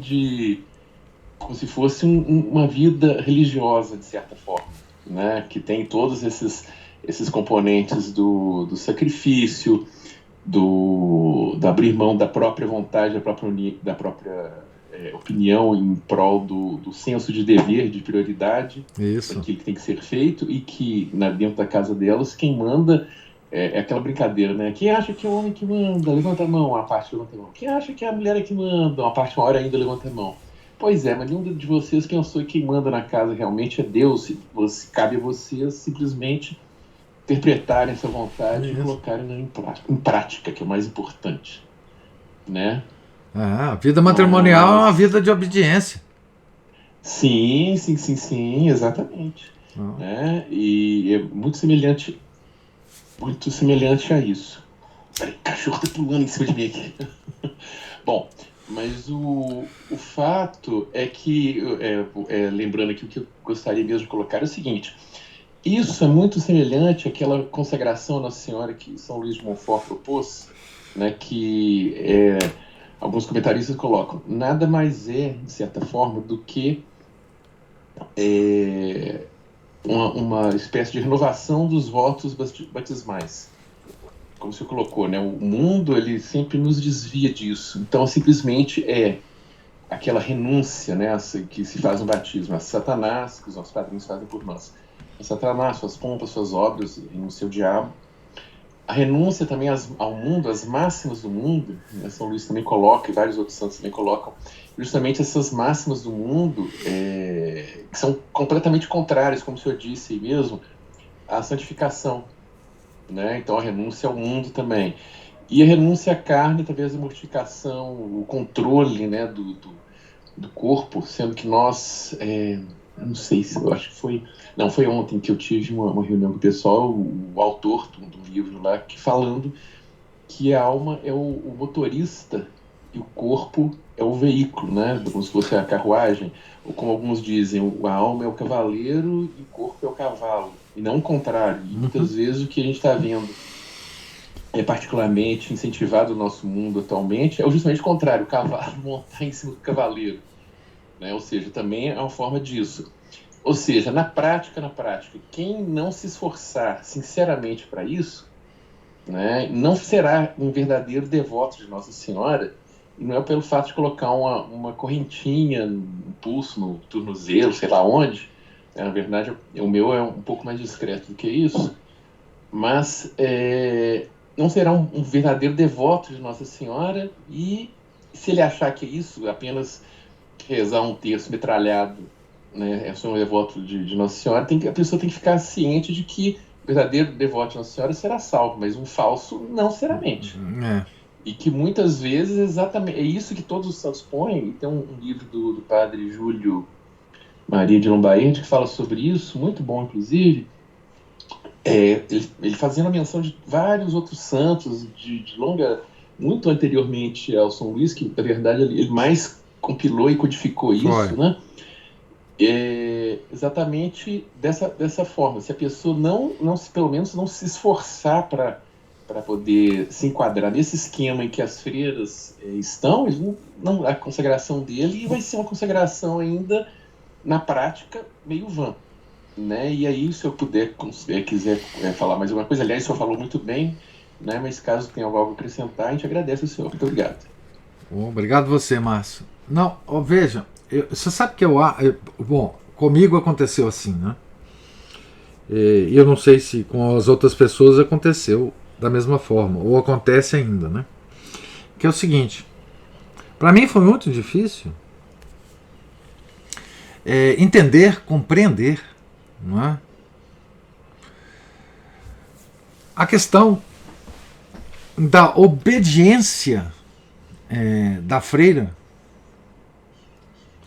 como se fosse uma vida religiosa, de certa forma, né? Que tem todos esses componentes do sacrifício, do abrir mão da própria vontade, da própria opinião em prol do senso de dever, de prioridade, daquilo que tem que ser feito, e que dentro da casa delas, quem manda é aquela brincadeira, né? Quem acha que é o homem que manda, levanta a mão, uma parte levanta a mão. Quem acha que é a mulher é que manda, uma parte maior ainda levanta a mão. Pois é, mas nenhum de vocês pensou que quem manda na casa realmente é Deus. Cabe a vocês simplesmente interpretarem essa vontade e colocarem em prática, que é o mais importante, né? A vida matrimonial é uma vida de obediência. Sim, exatamente. Né? E é muito semelhante a isso. Peraí, cachorro tá pulando em cima de mim aqui. Bom, mas o fato é que, lembrando aqui, o que eu gostaria mesmo de colocar é o seguinte: isso é muito semelhante àquela consagração à Nossa Senhora que São Luís de Montfort propôs, né, que alguns comentaristas colocam, nada mais de certa forma, do que uma espécie de renovação dos votos batismais. Como você colocou, né, o mundo ele sempre nos desvia disso. Então, simplesmente aquela renúncia, né, que se faz no batismo, a Satanás, que os nossos padrinhos fazem por nós. A Satanás, suas pompas, suas obras, renuncia ao diabo. A renúncia também ao mundo, às máximas do mundo, né, São Luís também coloca, e vários outros santos também colocam, justamente essas máximas do mundo, que são completamente contrárias, como o senhor disse aí mesmo, à santificação. Né? Então a renúncia ao mundo também. E a renúncia à carne, através da mortificação, o controle, né, do corpo, sendo que nós, eu não sei se, eu acho que foi ontem que eu tive uma reunião com o pessoal, o autor do livro lá, falando que a alma é o motorista e o corpo é o veículo, né, como se fosse a carruagem, ou como alguns dizem, a alma é o cavaleiro e o corpo é o cavalo, e não o contrário. E muitas vezes o que a gente está vendo particularmente incentivado no nosso mundo atualmente é justamente o contrário, o cavalo montar em cima do cavaleiro, né? Ou seja, também é uma forma disso. Ou seja, na prática, quem não se esforçar sinceramente para isso, né? Não será um verdadeiro devoto de Nossa Senhora, e não é pelo fato de colocar uma correntinha no pulso, no tornozelo, sei lá onde. Na verdade, o meu é um pouco mais discreto do que isso, mas não será um verdadeiro devoto de Nossa Senhora, e se ele achar que é isso, apenas rezar um terço metralhado, né, é só um devoto de Nossa Senhora, a pessoa tem que ficar ciente de que o verdadeiro devoto de Nossa Senhora será salvo, mas um falso não será mente. É. E que muitas vezes exatamente é isso que todos os santos põem. E tem um livro do padre Júlio Maria de Lombardi que fala sobre isso, muito bom inclusive. Ele fazendo a menção de vários outros santos de longa, muito anteriormente ao São Luís, que na verdade ele mais compilou e codificou isso, né? Exatamente dessa forma. Se a pessoa pelo menos não se esforçar para poder se enquadrar nesse esquema em que as freiras estão, a consagração dele vai ser uma consagração ainda na prática meio vã, né? E aí, se eu quiser falar mais alguma coisa, aliás, o senhor falou muito bem, né? Mas caso tenha algo a acrescentar, a gente agradece o senhor. Muito obrigado. Obrigado você, Márcio. Não, veja, você sabe que bom, comigo aconteceu assim, né? E eu não sei se com as outras pessoas aconteceu da mesma forma, ou acontece ainda, né? Que é o seguinte, para mim foi muito difícil entender, compreender, não é? A questão da obediência da freira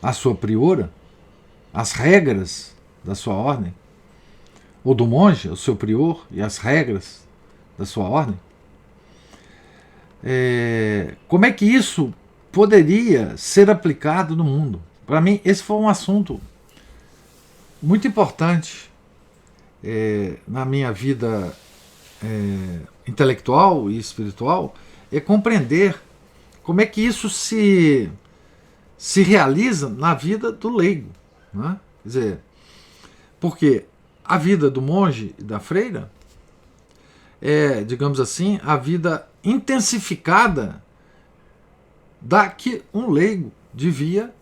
à sua priora, às regras da sua ordem, ou do monge, ao seu prior, e às regras da sua ordem. Como é que isso poderia ser aplicado no mundo? Para mim, esse foi um assunto muito importante na minha vida intelectual e espiritual, é compreender como é que isso se realiza na vida do leigo, né? Quer dizer, porque a vida do monge e da freira é, digamos assim, a vida intensificada da que um leigo devia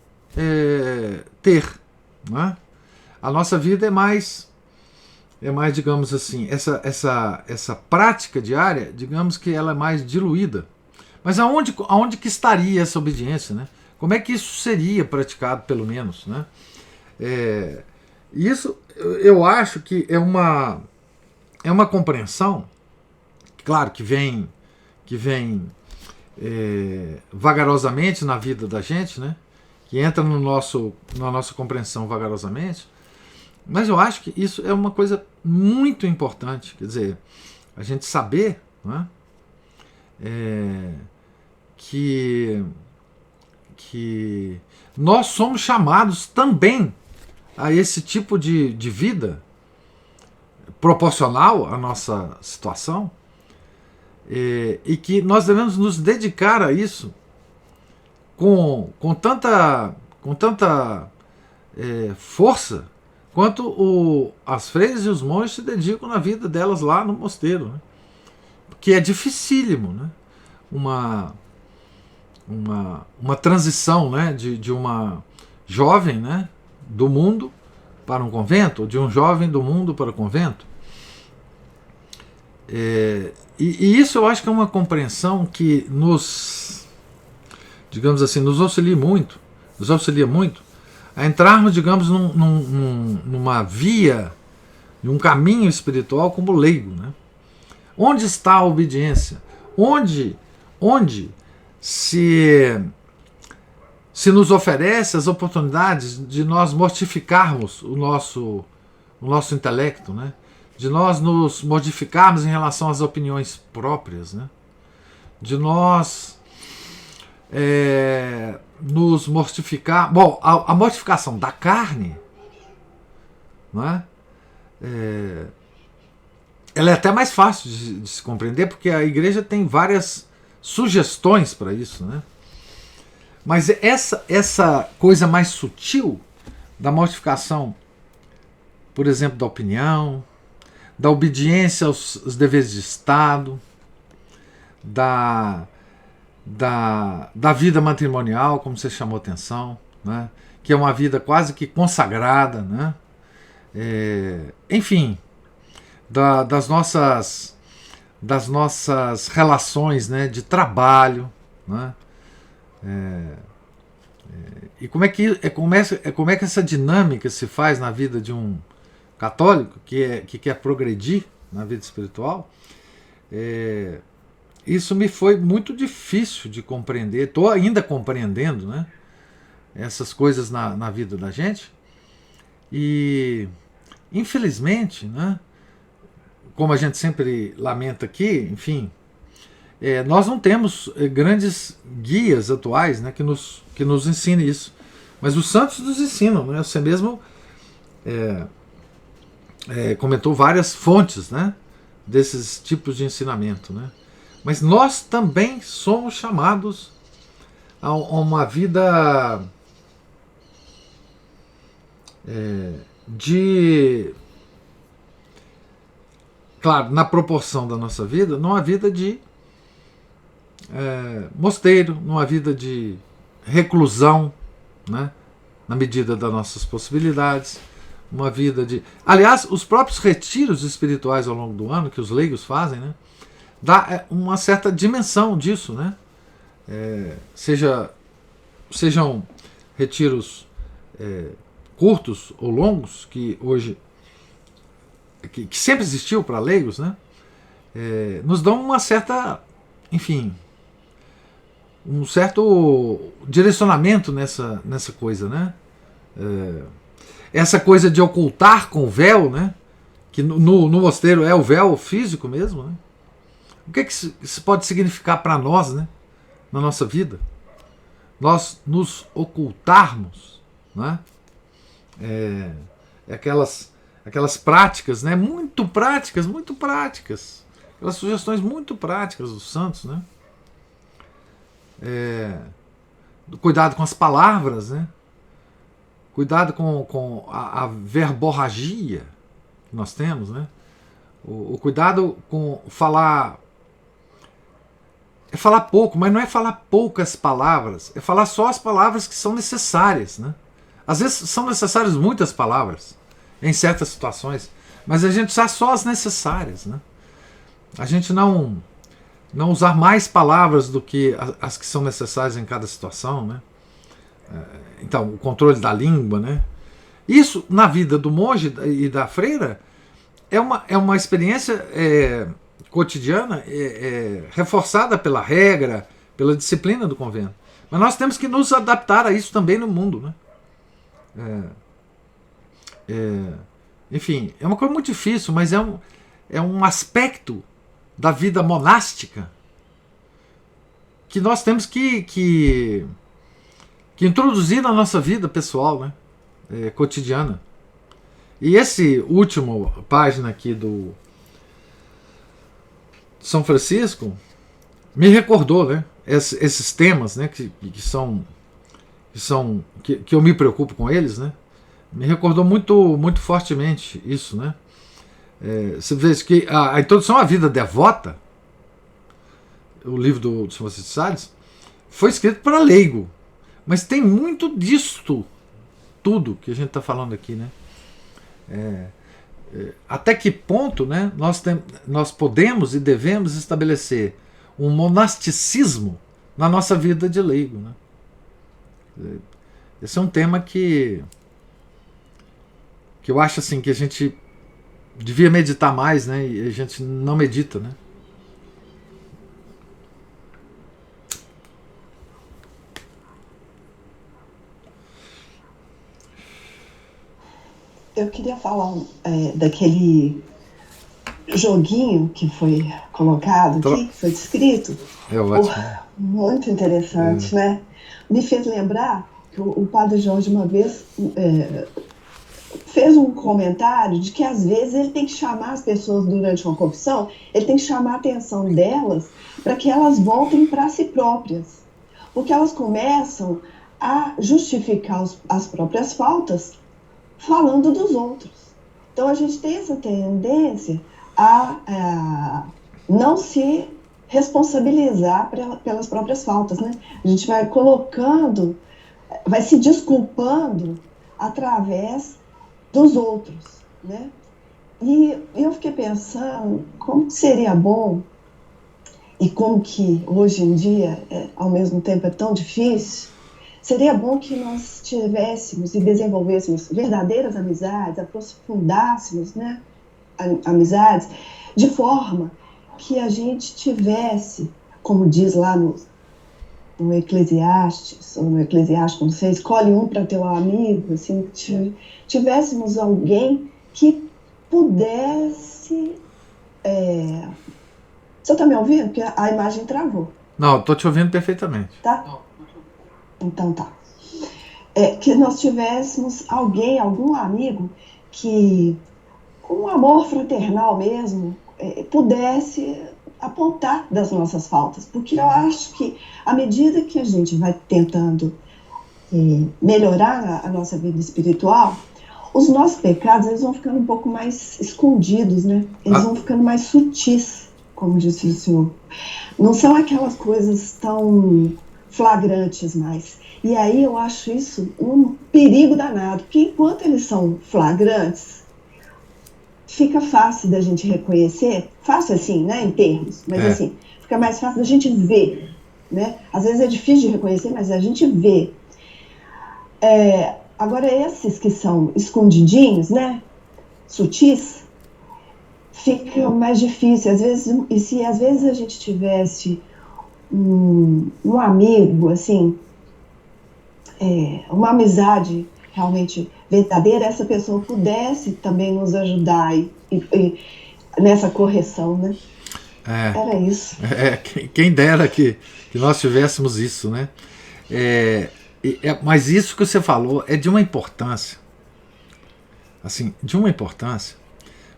ter, né? A nossa vida é mais, digamos assim, essa prática diária, digamos que ela é mais diluída. Mas aonde que estaria essa obediência, né? Como é que isso seria praticado, pelo menos, né? Isso eu acho que é uma compreensão, claro, que vem vagarosamente na vida da gente, né? Que entra na nossa compreensão vagarosamente, mas eu acho que isso é uma coisa muito importante, quer dizer, a gente saber, né? Que nós somos chamados também a esse tipo de vida proporcional à nossa situação, e que nós devemos nos dedicar a isso com tanta força quanto as freiras e os monges se dedicam na vida delas lá no mosteiro, né? Que é dificílimo, né? Uma transição, né? de uma jovem, né? do mundo para um convento, ou de um jovem do mundo para o convento. E isso eu acho que é uma compreensão que digamos assim, nos auxilia muito a entrarmos, digamos, numa via, num caminho espiritual como leigo, né? Onde está a obediência? Onde se nos oferece as oportunidades de nós mortificarmos o nosso intelecto, né? De nós nos modificarmos em relação às opiniões próprias, né? De nós nos mortificar. Bom, a mortificação da carne, né? Ela é até mais fácil de se compreender, porque a igreja tem várias sugestões para isso, né? Mas essa coisa mais sutil da mortificação, por exemplo, da opinião, da obediência aos deveres de Estado, da vida matrimonial, como você chamou atenção, né? Que é uma vida quase que consagrada, né? Enfim, das nossas relações, né, de trabalho, né? E como é que essa dinâmica se faz na vida de um católico que quer progredir na vida espiritual? Isso me foi muito difícil de compreender. Estou ainda compreendendo, né, essas coisas na vida da gente. E, infelizmente, né, como a gente sempre lamenta aqui, enfim, nós não temos grandes guias atuais, né, que nos ensinem isso. Mas os santos nos ensinam, né? Você mesmo comentou várias fontes, né, desses tipos de ensinamento, né? Mas nós também somos chamados a uma vida claro, na proporção da nossa vida, não há vida de mosteiro, não há vida de reclusão, né, na medida das nossas possibilidades, uma vida de... Aliás, os próprios retiros espirituais ao longo do ano, que os leigos fazem, né, dá uma certa dimensão disso, né? Sejam retiros curtos ou longos, que hoje que sempre existiu para leigos, né? Nos dão uma certa, enfim, um certo direcionamento nessa coisa, né? Essa coisa de ocultar com o véu, né? Que no mosteiro é o véu físico mesmo, né? O que isso pode significar para nós, né, na nossa vida? Nós nos ocultarmos, né? Aquelas práticas, né, muito práticas, aquelas sugestões muito práticas dos santos, né? Cuidado com as palavras, né? Cuidado com a verborragia que nós temos, né? O cuidado com falar... falar pouco, mas não é falar poucas palavras, é falar só as palavras que são necessárias, né? Às vezes são necessárias muitas palavras, em certas situações, mas a gente usar só as necessárias, né? A gente não usar mais palavras do que as que são necessárias em cada situação, né? Então, o controle da língua, né? Isso, na vida do monge e da freira, é uma experiência cotidiana, reforçada pela regra, pela disciplina do convento. Mas nós temos que nos adaptar a isso também no mundo, né? Enfim, é uma coisa muito difícil, mas é um aspecto da vida monástica que nós temos que introduzir na nossa vida pessoal, né? Cotidiana. E esse último página aqui do São Francisco me recordou, né, esses temas, né, que eu me preocupo com eles, né? Me recordou muito, muito fortemente isso, né? Você vê que a Introdução à Vida Devota, o livro do São Francisco de Sales, foi escrito para leigo, mas tem muito disto tudo que a gente está falando aqui, né? Até que ponto, né, nós podemos e devemos estabelecer um monasticismo na nossa vida de leigo, né? Esse é um tema que eu acho assim que a gente devia meditar mais, né? E a gente não medita, né? Eu queria falar daquele joguinho que foi colocado aqui, que foi descrito. Muito interessante, né? Me fez lembrar que o Padre Jorge uma vez fez um comentário de que às vezes ele tem que chamar as pessoas durante uma confissão, ele tem que chamar a atenção delas para que elas voltem para si próprias, porque elas começam a justificar as próprias faltas falando dos outros. Então a gente tem essa tendência a não se responsabilizar pelas próprias faltas, né? A gente vai colocando, vai se desculpando através dos outros, né? E eu fiquei pensando como seria bom, e como que hoje em dia, ao mesmo tempo, é tão difícil, seria bom que nós tivéssemos e desenvolvêssemos verdadeiras amizades, aprofundássemos, né, amizades, de forma que a gente tivesse, como diz lá no Eclesiastes, ou no Eclesiástico, não sei, escolhe um para teu amigo, assim, tivéssemos alguém que pudesse... Você está me ouvindo? Porque a imagem travou. Não, estou te ouvindo perfeitamente. Tá? Então tá. Que nós tivéssemos alguém, algum amigo que, com um amor fraternal mesmo, pudesse apontar das nossas faltas. Porque eu acho que, à medida que a gente vai tentando melhorar a nossa vida espiritual, os nossos pecados, eles vão ficando um pouco mais escondidos, né? Eles vão ficando mais sutis, como disse o senhor. Não são aquelas coisas tão flagrantes mais. E aí eu acho isso um perigo danado, porque enquanto eles são flagrantes, fica fácil da gente reconhecer, fácil assim, né, em termos, mas assim, fica mais fácil da gente ver, né? Às vezes é difícil de reconhecer, mas a gente vê. Agora esses que são escondidinhos, né, sutis, fica mais difícil. Às vezes, e se às vezes a gente tivesse um amigo, assim, uma amizade realmente verdadeira, essa pessoa pudesse também nos ajudar e nessa correção, né? Era isso. Quem dera que nós tivéssemos isso, né? Mas isso que você falou é de uma importância, assim, de uma importância,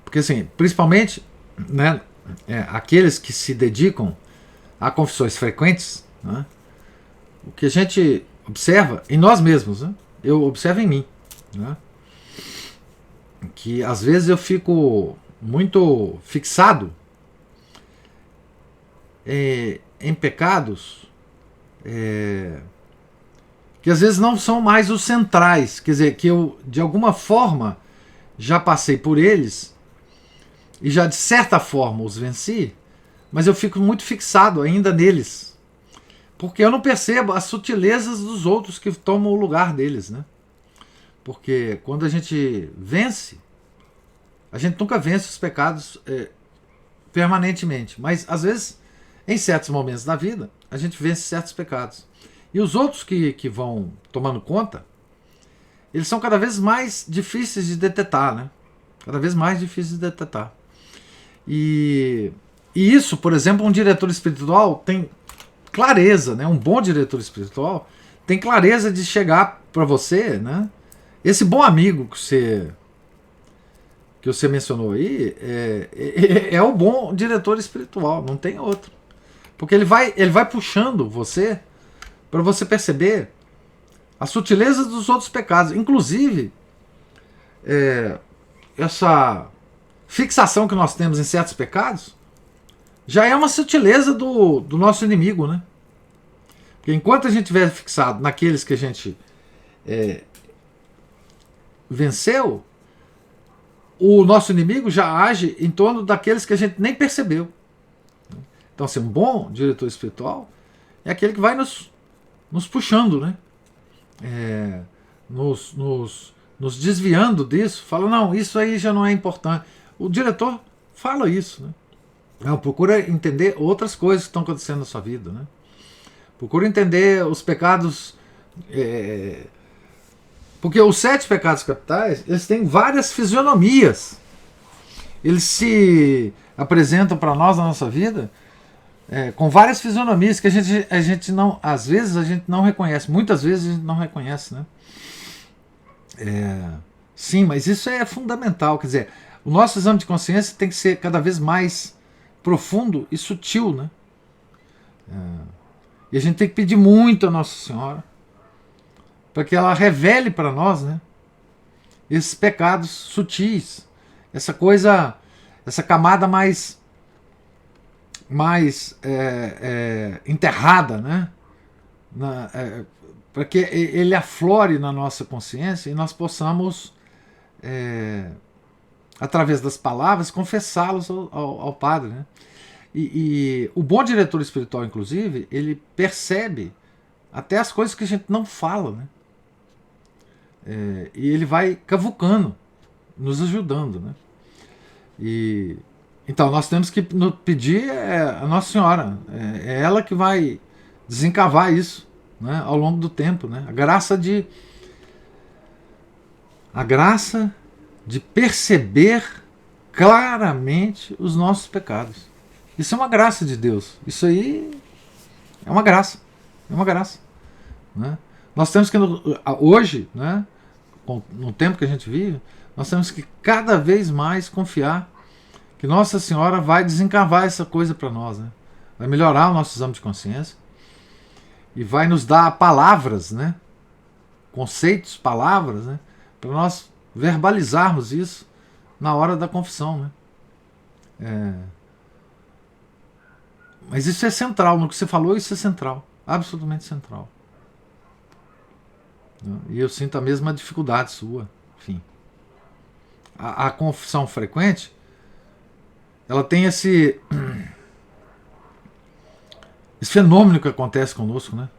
porque assim, principalmente, né, aqueles que se dedicam a confissões frequentes, né, o que a gente observa em nós mesmos, né, eu observo em mim, né, que às vezes eu fico muito fixado em pecados que às vezes não são mais os centrais, quer dizer, que eu de alguma forma já passei por eles e já de certa forma os venci, mas eu fico muito fixado ainda neles, porque eu não percebo as sutilezas dos outros que tomam o lugar deles, né? Porque quando a gente vence, a gente nunca vence os pecados permanentemente, mas às vezes, em certos momentos da vida, a gente vence certos pecados. E os outros que vão tomando conta, eles são cada vez mais difíceis de detectar, né? Cada vez mais difíceis de detectar. E isso, por exemplo, um diretor espiritual tem clareza, né? Um bom diretor espiritual tem clareza de chegar para você, né? Esse bom amigo que você mencionou aí é o bom diretor espiritual, não tem outro. Porque ele vai puxando você para você perceber as sutilezas dos outros pecados. Inclusive, essa fixação que nós temos em certos pecados já é uma sutileza do nosso inimigo, né? Porque enquanto a gente estiver fixado naqueles que a gente venceu, o nosso inimigo já age em torno daqueles que a gente nem percebeu. Então, assim, um bom diretor espiritual é aquele que vai nos puxando, né? Nos desviando disso, fala, não, isso aí já não é importante. O diretor fala isso, né? Não, procura entender outras coisas que estão acontecendo na sua vida, né? Procura entender os pecados, porque os 7 pecados capitais, eles têm várias fisionomias. Eles se apresentam para nós na nossa vida com várias fisionomias que a gente não, às vezes a gente não reconhece, muitas vezes a gente não reconhece, né? Sim, mas isso é fundamental, quer dizer, o nosso exame de consciência tem que ser cada vez mais profundo e sutil, né? E a gente tem que pedir muito a Nossa Senhora para que ela revele para nós, né, esses pecados sutis, essa coisa, essa camada mais mais enterrada, né? Para que ele aflore na nossa consciência e nós possamos, através das palavras, confessá-los ao Padre, né? E o bom diretor espiritual, inclusive, ele percebe até as coisas que a gente não fala, né? E ele vai cavucando, nos ajudando, né? Então nós temos que pedir a Nossa Senhora, é ela que vai desencavar isso, né, ao longo do tempo, né? A graça de perceber claramente os nossos pecados. Isso é uma graça de Deus. Isso aí é uma graça. É uma graça, né? Nós temos que, hoje, né, no tempo que a gente vive, nós temos que cada vez mais confiar que Nossa Senhora vai desencavar essa coisa para nós, né? Vai melhorar o nosso exame de consciência e vai nos dar palavras, né? Conceitos, palavras, né? Para nós verbalizarmos isso na hora da confissão, né? Mas isso é central, no que você falou, isso é central, absolutamente central. E eu sinto a mesma dificuldade sua, enfim. A confissão frequente, ela tem esse fenômeno que acontece conosco, né?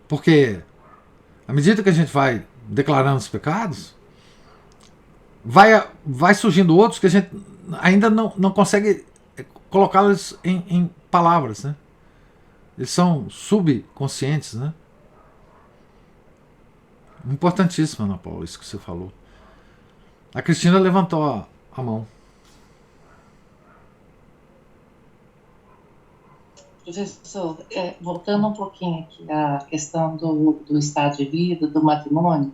Porque à medida que a gente vai declarando os pecados, vai surgindo outros que a gente ainda não consegue colocá-los em palavras, né? Eles são subconscientes, né? Importantíssimo, Ana Paula, isso que você falou. A Cristina levantou a mão. Professor, voltando um pouquinho aqui à questão do estado de vida, do matrimônio,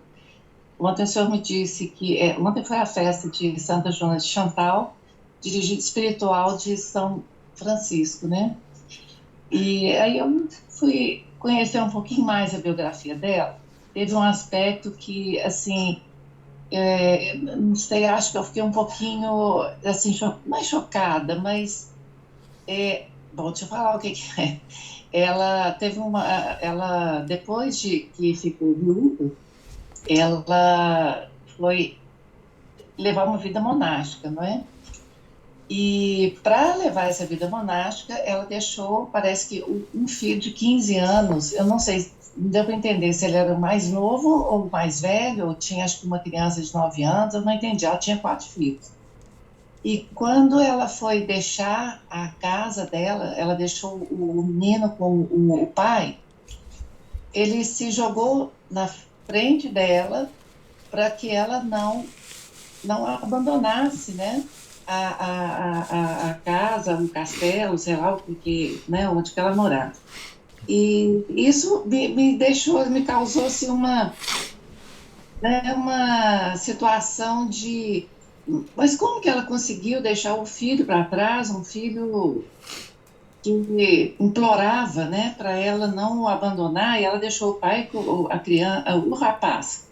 ontem o senhor me disse que ontem foi a festa de Santa Joana de Chantal, dirigida espiritual de São Francisco, né? E aí eu fui conhecer um pouquinho mais a biografia dela. Teve um aspecto que, assim, não sei, acho que eu fiquei um pouquinho, assim, não é chocada, mas, bom, deixa eu falar o que é. Ela teve ela, depois de que ficou viúva, ela foi levar uma vida monástica, não é? E para levar essa vida monástica, ela deixou, parece que um filho de 15 anos, eu não sei, não deu para entender se ele era mais novo ou mais velho, ou tinha acho que uma criança de 9 anos, eu não entendi, ela tinha 4 filhos. E quando ela foi deixar a casa dela, ela deixou o menino com o pai, ele se jogou na frente dela para que ela não abandonasse, né? A casa, o castelo, sei lá, porque, né, onde que ela morava. E isso me causou assim, uma situação de... Mas como que ela conseguiu deixar o filho para trás, um filho que implorava, né, para ela não o abandonar, e ela deixou o pai, a criança, o rapaz.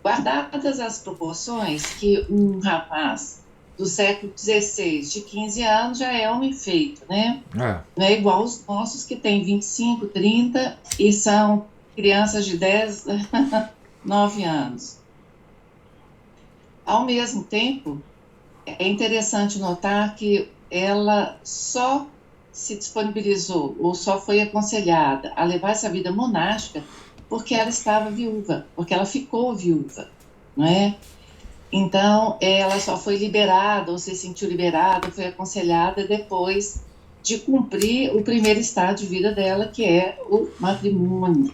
Guardadas as proporções que um rapaz do século XVI, de 15 anos, já é homem feito, né? Não é igual os nossos que têm 25, 30 e são crianças de 10, 9 anos. Ao mesmo tempo, é interessante notar que ela só se disponibilizou ou só foi aconselhada a levar essa vida monástica porque ela estava viúva, porque ela ficou viúva, não é? Então, ela só foi liberada, ou se sentiu liberada, foi aconselhada depois de cumprir o primeiro estado de vida dela, que é o matrimônio.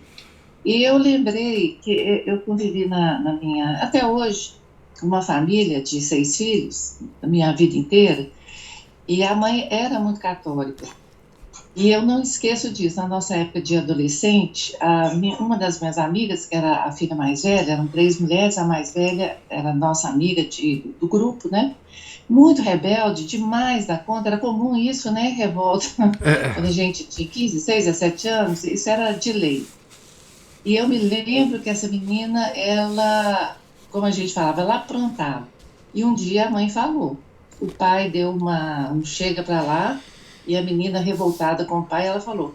E eu lembrei que eu convivi na minha, até hoje, uma família de 6 filhos, a minha vida inteira, e a mãe era muito católica. E eu não esqueço disso, na nossa época de adolescente, uma das minhas amigas, que era a filha mais velha, eram 3 mulheres, a mais velha era nossa amiga do grupo, né? Muito rebelde, demais da conta, era comum isso, né? Revolta, quando a gente tinha 15, 6, 17 anos, isso era de lei. E eu me lembro que essa menina, ela, como a gente falava, ela aprontava. E um dia a mãe falou, o pai deu um chega para lá, e a menina revoltada com o pai, ela falou: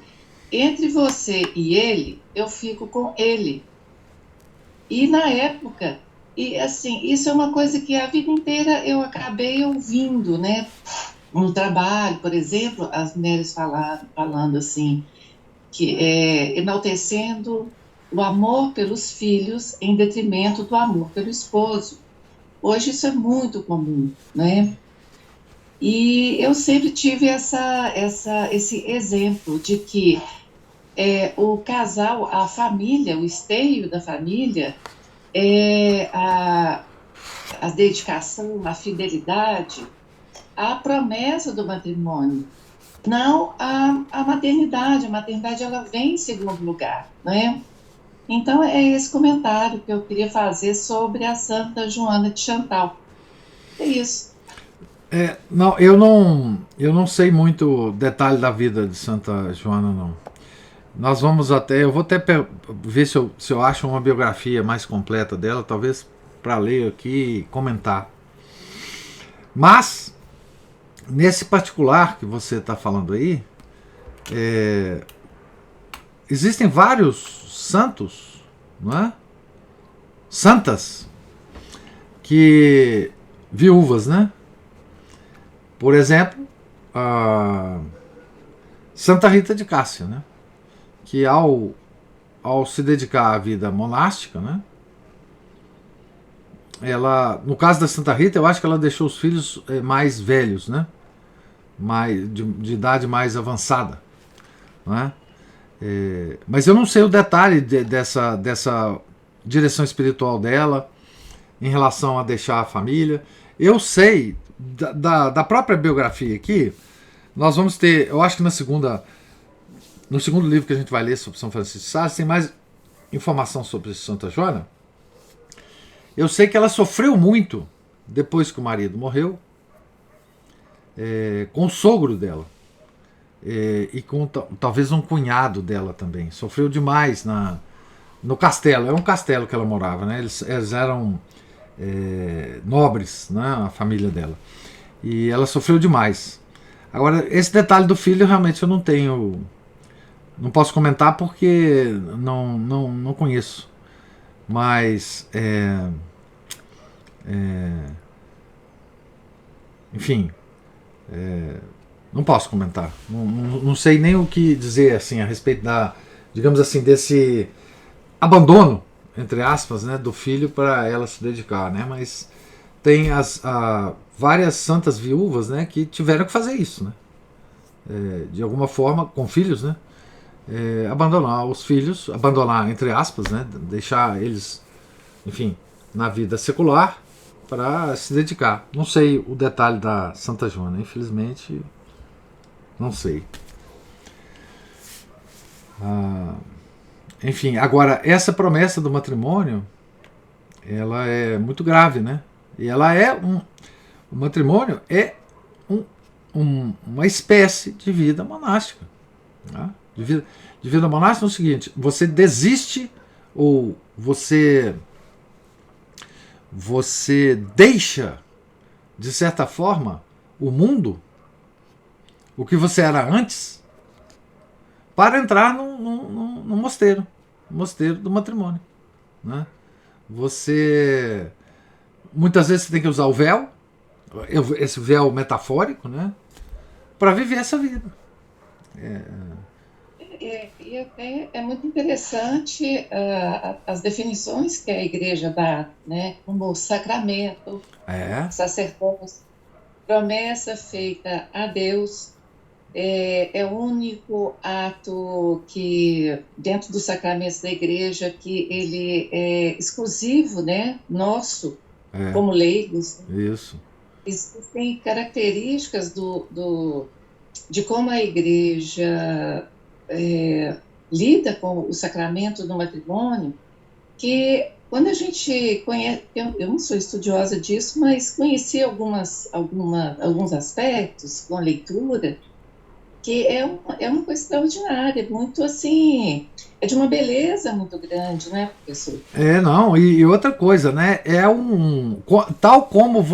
entre você e ele, eu fico com ele. E na época, e assim, isso é uma coisa que a vida inteira eu acabei ouvindo, né? No trabalho, por exemplo, as mulheres falando assim, que enaltecendo o amor pelos filhos em detrimento do amor pelo esposo. Hoje isso é muito comum, né? E eu sempre tive esse exemplo de que o casal, a família, o esteio da família, é a dedicação, a fidelidade, a promessa do matrimônio, não a maternidade. A maternidade ela vem em segundo lugar, né? Então é esse comentário que eu queria fazer sobre a Santa Joana de Chantal. É isso. Não, eu não sei muito detalhe da vida de Santa Joana, não. Nós vamos eu vou até ver se eu acho uma biografia mais completa dela, talvez para ler aqui e comentar. Mas, nesse particular que você está falando aí, existem vários santos, não é? Santas, viúvas, né? Por exemplo, a Santa Rita de Cássia, né? Que ao se dedicar à vida monástica, né? Ela, no caso da Santa Rita, eu acho que ela deixou os filhos mais velhos, né? De idade mais avançada, né? Mas eu não sei o detalhe dessa direção espiritual dela em relação a deixar a família. Eu sei da própria biografia aqui. Nós vamos ter, eu acho que no segundo livro que a gente vai ler sobre São Francisco de Sales tem mais informação sobre Santa Joana. Eu sei que ela sofreu muito depois que o marido morreu, com o sogro dela, e com talvez um cunhado dela também. Sofreu demais no castelo. É um castelo que ela morava, né? Eles eram nobres, né? A família dela. E ela sofreu demais. Agora, esse detalhe do filho realmente eu não posso comentar porque não conheço. Mas enfim, não posso comentar. Não sei nem o que dizer assim a respeito digamos assim, desse abandono, entre aspas, né, do filho para ela se dedicar, né? Mas tem várias santas viúvas, né, que tiveram que fazer isso, né? De alguma forma, com filhos, né? Abandonar os filhos, abandonar entre aspas, né? Deixar eles, enfim, na vida secular para se dedicar. Não sei o detalhe da Santa Joana, infelizmente, não sei. Enfim, agora essa promessa do matrimônio, ela é muito grave, né? E ela o matrimônio é uma espécie de vida monástica, né? De vida monástica é o seguinte: você desiste ou você deixa, de certa forma, o mundo, o que você era antes, para entrar no mosteiro, do matrimônio, né? Muitas vezes você tem que usar o véu, esse véu metafórico, né? Para viver essa vida. E até é muito interessante as definições que a igreja dá, né? Como sacramento, sacerdócio, promessa feita a Deus, é o único ato que, dentro dos sacramentos da igreja, que ele é exclusivo, né? Nosso, como leigos. Isso. Existem características de como a igreja lida com o sacramento do matrimônio, que quando a gente conhece, eu não sou estudiosa disso, mas conheci alguns aspectos com a leitura, que é uma coisa extraordinária, muito assim, é de uma beleza muito grande, né, professor? Não, e outra coisa, né, tal como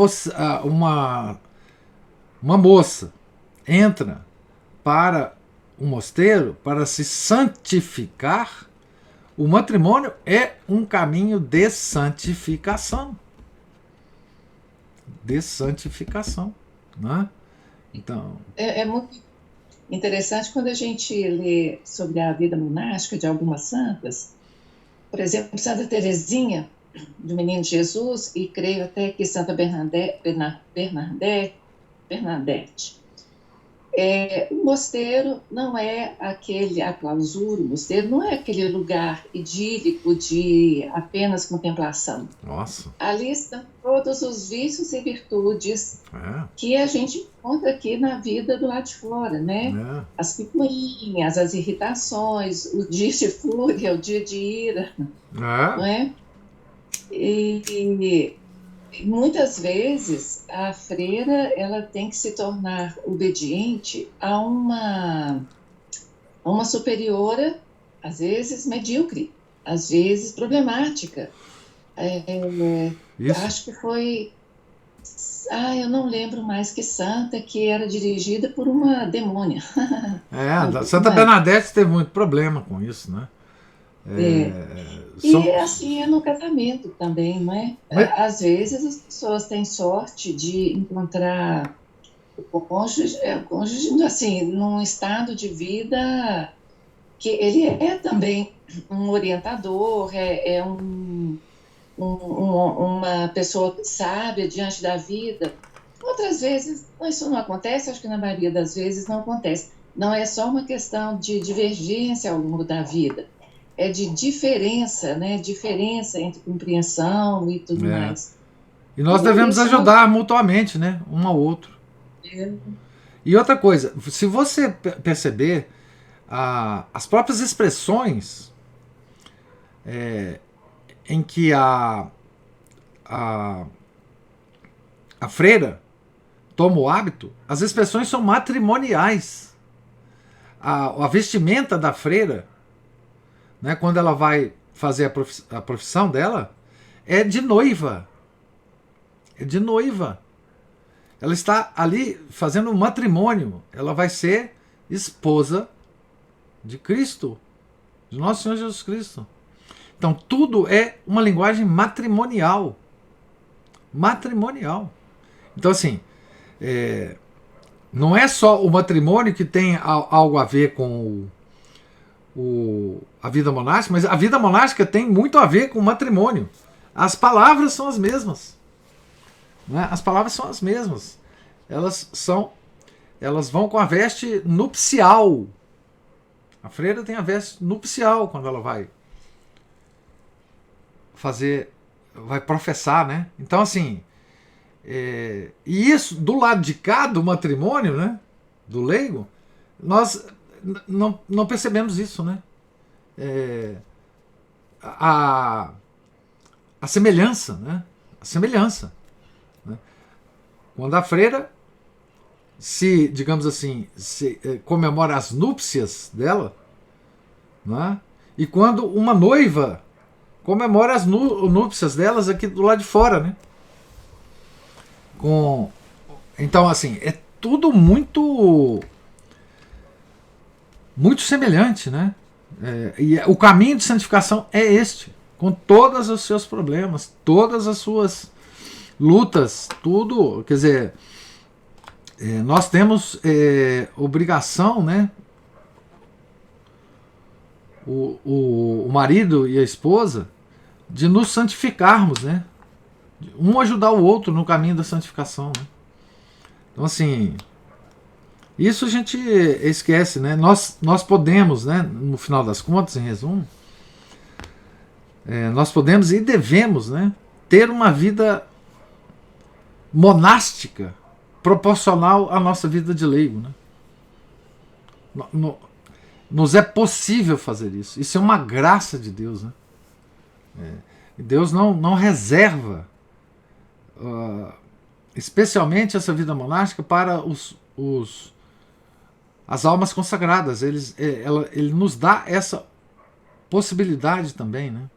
uma moça entra para um mosteiro para se santificar, o matrimônio é um caminho de santificação. De santificação. Né? Então, É muito interessante quando a gente lê sobre a vida monástica de algumas santas, por exemplo, Santa Teresinha, do Menino Jesus, e creio até que Santa Bernadette. O mosteiro não é a clausura, o mosteiro não é aquele lugar idílico de apenas contemplação. nossa. Ali estão todos os vícios e virtudes que a gente encontra aqui na vida do lado de fora, né? As picuinhas, as irritações, o dia de fúria, o dia de ira, não é? E muitas vezes a freira ela tem que se tornar obediente a uma superiora, às vezes medíocre, às vezes problemática. Acho que foi... eu não lembro mais que santa, que era dirigida por uma demônia. Santa Bernadette teve muito problema com isso, né? E assim é no casamento também, não é? Às vezes as pessoas têm sorte de encontrar o cônjuge assim, num estado de vida que ele é também um orientador, uma pessoa sábia diante da vida. Outras vezes isso não acontece, acho que na maioria das vezes não acontece. Não é só uma questão de divergência ao longo da vida, é de diferença, né? Diferença entre compreensão e tudo mais. E nós devemos ajudar mutuamente, né? Um ao outro. E outra coisa, se você perceber, as próprias expressões em que a freira toma o hábito, as expressões são matrimoniais. A vestimenta da freira, né, quando ela vai fazer a profissão dela, é de noiva. É de noiva. Ela está ali fazendo um matrimônio. Ela vai ser esposa de Cristo, de nosso Senhor Jesus Cristo. Então tudo é uma linguagem matrimonial. Matrimonial. Então assim, não é só o matrimônio que tem algo a ver com a vida monástica, mas a vida monástica tem muito a ver com o matrimônio. As palavras são as mesmas. Né? As palavras são as mesmas. Elas vão com a veste nupcial. A freira tem a veste nupcial quando ela vai professar, né? Então assim, e isso do lado de cá do matrimônio, né? Do leigo, nós não percebemos isso, né? A semelhança, né? A semelhança, né? Quando a freira digamos assim, comemora as núpcias dela, né? E quando uma noiva comemora as núpcias delas aqui do lado de fora, né? Então assim, é tudo muito semelhante, né? E o caminho de santificação é este, com todos os seus problemas, todas as suas lutas, tudo, quer dizer, nós temos obrigação, né? O marido e a esposa de nos santificarmos, né? Um ajudar o outro no caminho da santificação, né? Então assim, isso a gente esquece, né? Nós podemos, né, no final das contas, em resumo, nós podemos e devemos, né, ter uma vida monástica proporcional à nossa vida de leigo, né? Nos é possível fazer isso. Isso é uma graça de Deus, né? Deus não reserva especialmente essa vida monástica para as almas consagradas. Ele nos dá essa possibilidade também, né?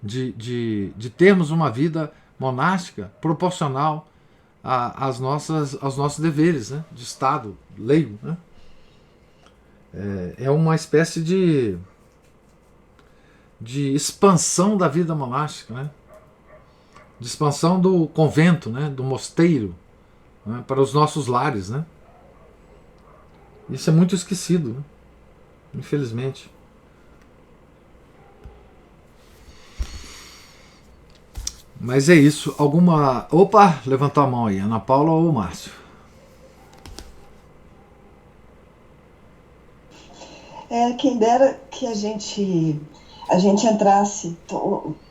De termos uma vida monástica proporcional aos nossos deveres, né, de Estado leigo, né? É uma espécie de expansão da vida monástica, né? De expansão do convento, né? Do mosteiro, né? Para os nossos lares, né? Isso é muito esquecido, né? Infelizmente. Mas é isso. Alguma... Opa, levantou a mão aí. Ana Paula ou o Márcio? Quem dera que a gente entrasse,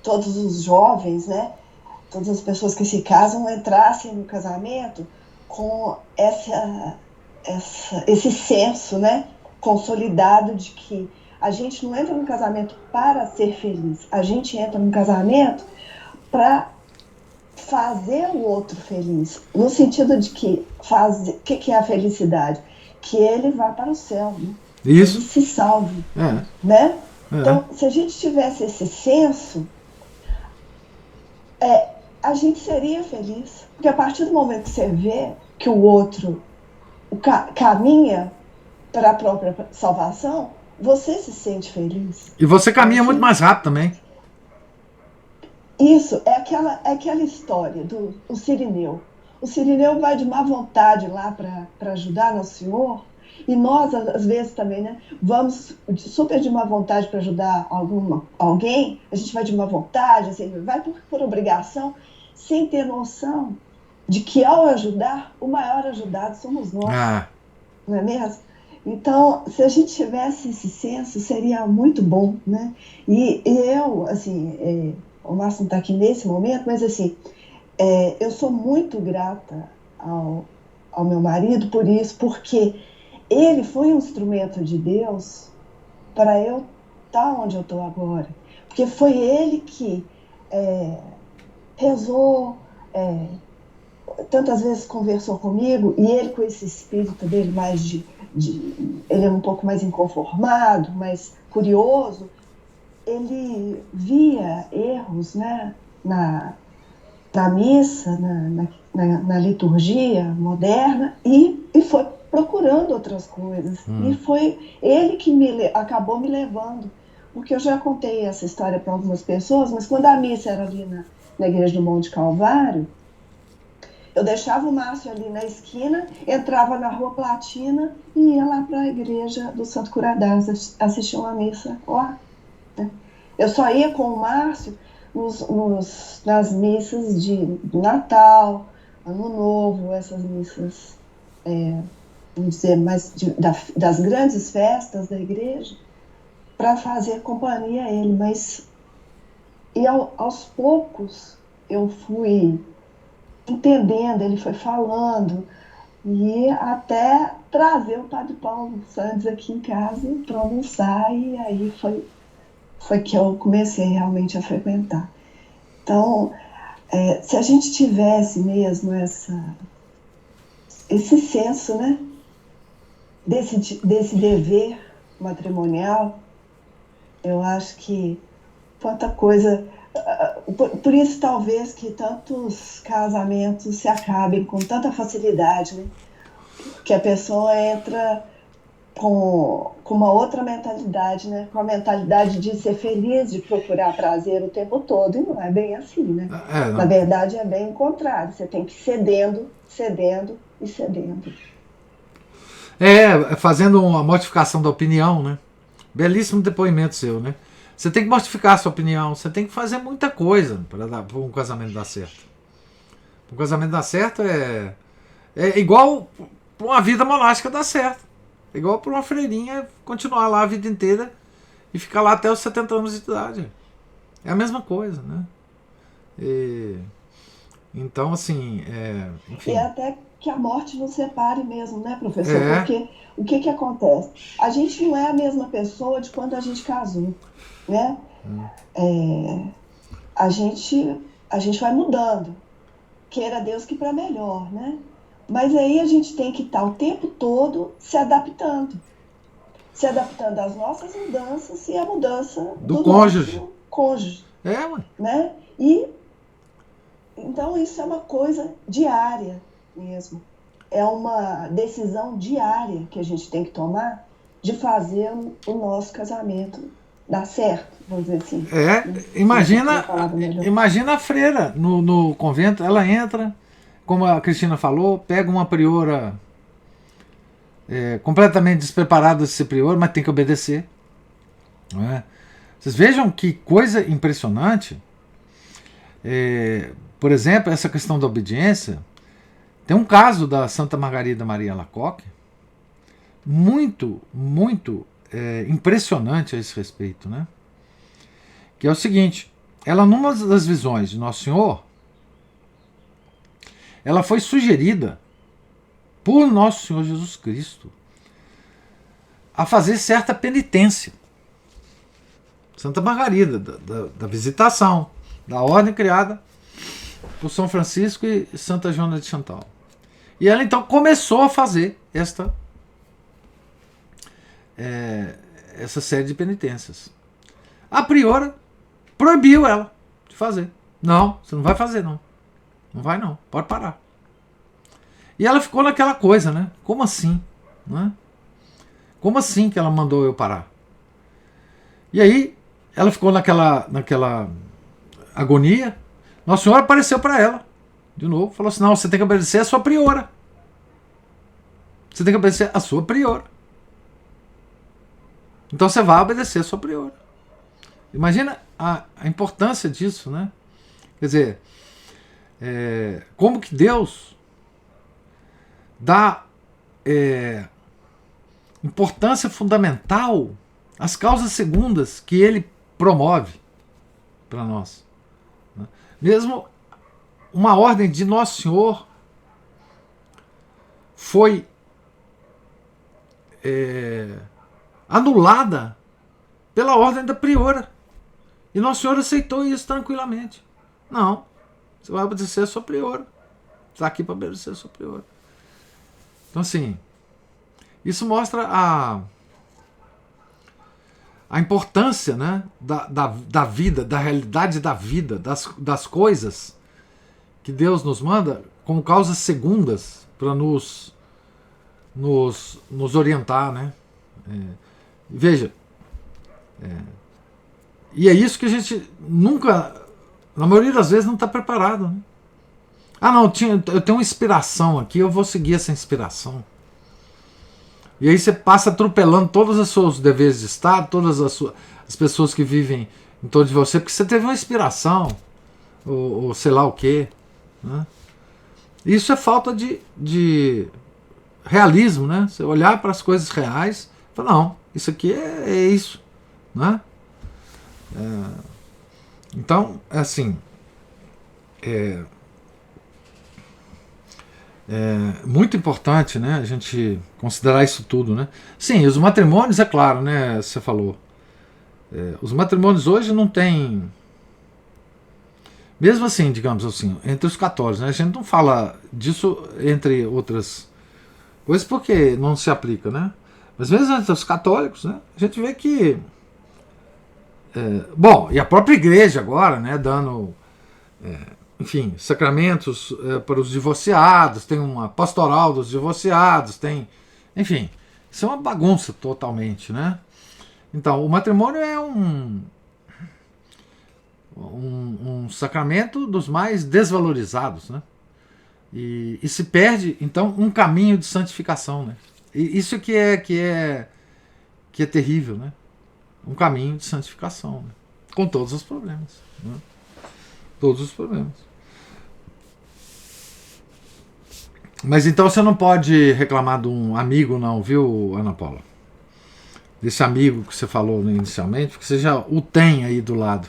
todos os jovens, né? Todas as pessoas que se casam entrassem no casamento com esse senso, né? Consolidado de que a gente não entra no casamento para ser feliz, a gente entra no casamento para fazer o outro feliz, no sentido de que o que é a felicidade? Que ele vá para o céu, né? Isso. Ele se salve, né? Então, se a gente tivesse esse senso, a gente seria feliz, porque a partir do momento que você vê que o outro caminha para a própria salvação, você se sente feliz. E você caminha muito mais rápido também. Isso, é aquela história do Cirineu. O Cirineu vai de má vontade lá para ajudar Nosso Senhor, e nós, às vezes, também, né, vamos super de má vontade para ajudar alguém, a gente vai de má vontade, assim, vai por obrigação, sem ter noção de que, ao ajudar, o maior ajudado somos nós. Não é mesmo? Então, se a gente tivesse esse senso, seria muito bom, né? E eu, assim, o Márcio não está aqui nesse momento, mas, assim, eu sou muito grata ao meu marido por isso, porque ele foi um instrumento de Deus para eu estar onde eu estou agora. Porque foi ele que rezou, tantas vezes conversou comigo, e ele, com esse espírito dele mais ele é um pouco mais inconformado, mais curioso, ele via erros, né, na missa, na liturgia moderna, e foi procurando outras coisas. E foi ele que acabou me levando, porque eu já contei essa história para algumas pessoas, mas quando a missa era ali na igreja do Monte Calvário, eu deixava o Márcio ali na esquina, entrava na Rua Platina e ia lá para a igreja do Santo Curadás assistir uma missa lá, né? Eu só ia com o Márcio nas missas de Natal, Ano Novo, essas missas, vamos dizer, mais das grandes festas da igreja, para fazer companhia a ele. E aos poucos eu fui entendendo, ele foi falando, e até trazer o Padre Paulo Santos aqui em casa para almoçar, e aí foi que eu comecei realmente a frequentar. Então, se a gente tivesse mesmo esse senso, né, desse dever matrimonial, eu acho que quanta coisa... Por isso, talvez, que tantos casamentos se acabem com tanta facilidade, né? Que a pessoa entra com uma outra mentalidade, né? Com a mentalidade de ser feliz, de procurar prazer o tempo todo, e não é bem assim, né? Na verdade, é bem o contrário. Você tem que ir cedendo e cedendo. Fazendo uma modificação da opinião, né? Belíssimo depoimento seu, né? Você tem que modificar a sua opinião, você tem que fazer muita coisa para um casamento dar certo. Um casamento dar certo é igual para uma vida monástica dar certo. É igual para uma freirinha continuar lá a vida inteira e ficar lá até os 70 anos de idade. É a mesma coisa, né? Então, assim... enfim. E até que a morte nos separe mesmo, né, professor? Porque o que acontece? A gente não é a mesma pessoa de quando a gente casou, né? A gente vai mudando, queira Deus que para melhor, né? Mas aí a gente tem que estar o tempo todo se adaptando às nossas mudanças e à mudança do cônjuge. nosso cônjuge, Ué. né? Então Então, isso é uma coisa diária mesmo. É uma decisão diária que a gente tem que tomar de fazer o nosso casamento dar certo, vamos dizer assim. Imagina a freira no convento, ela entra, como a Cristina falou, pega uma priora completamente despreparada de ser prior, mas tem que obedecer. Não é? Vocês vejam que coisa impressionante. Por exemplo, essa questão da obediência. Tem um caso da Santa Margarida Maria Alacoque muito, muito impressionante a esse respeito, né? Que é o seguinte: ela, numa das visões de Nosso Senhor, ela foi sugerida por Nosso Senhor Jesus Cristo a fazer certa penitência. Santa Margarida, da visitação, da ordem criada por São Francisco e Santa Joana de Chantal. E ela então começou a fazer essa série de penitências. A priora proibiu ela de fazer. Não, você não vai fazer não. Não vai não, pode parar. E ela ficou naquela coisa, né? Como assim? Né? Como assim que ela mandou eu parar? E aí ela ficou naquela agonia. Nossa Senhora apareceu para ela de novo, falou assim: não, você tem que obedecer a sua priora. Você tem que obedecer a sua priora. Então você vai obedecer a sua priora. Imagina a importância disso, né? Quer dizer, como que Deus dá importância fundamental às causas segundas que Ele promove para nós. Né? Mesmo uma ordem de Nosso Senhor foi anulada pela ordem da priora. E Nosso Senhor aceitou isso tranquilamente. Não, você vai obedecer a sua priora. Você está aqui para obedecer a sua priora. Então, assim, isso mostra a importância, né, da vida, da realidade da vida, das coisas que Deus nos manda como causas segundas para nos orientar, né? Veja, e é isso que a gente nunca, na maioria das vezes, não está preparado. Né? Ah, não, eu tenho uma inspiração aqui, eu vou seguir essa inspiração. E aí você passa atropelando todos os seus deveres de Estado, todas as pessoas que vivem em torno de você, porque você teve uma inspiração, ou sei lá o quê. Né? Isso é falta de realismo, né? Você olhar para as coisas reais e falar: não, isso aqui é isso. Né? Então, assim, é muito importante, né, a gente considerar isso tudo, né? Sim, os matrimônios, é claro, né, você falou. Os matrimônios hoje não tem, mesmo assim, digamos assim, entre os católicos, né, a gente não fala disso entre outras coisas porque não se aplica, né? Mas mesmo entre os católicos, né, a gente vê que bom, e a própria igreja agora, né, dando enfim, sacramentos para os divorciados, tem uma pastoral dos divorciados, tem, enfim, isso é uma bagunça totalmente, né? Então, o matrimônio é um sacramento dos mais desvalorizados, né? E se perde, então, um caminho de santificação, né? E isso que é terrível, né? Um caminho de santificação, né? Com todos os problemas, né? Todos os problemas. Mas então você não pode reclamar de um amigo, não, viu, Ana Paula? Desse amigo que você falou inicialmente, porque você já o tem aí do lado.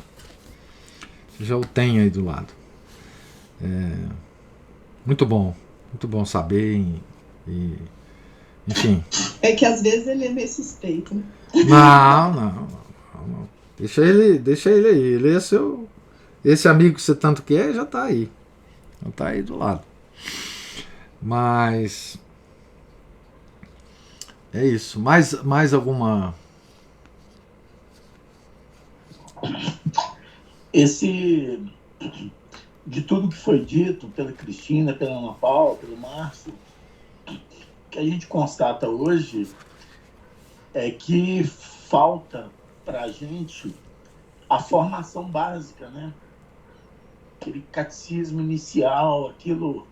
Você já o tem aí do lado. Muito bom saber e enfim. É que às vezes ele é meio suspeito, né? Não. Deixa ele aí. Ele é esse amigo que você tanto quer, já está aí. Já está aí do lado. Mas é isso. Mais alguma? de tudo que foi dito pela Cristina, pela Ana Paula, pelo Márcio, que a gente constata hoje é que falta para a gente a formação básica, né? Aquele catecismo inicial, aquilo,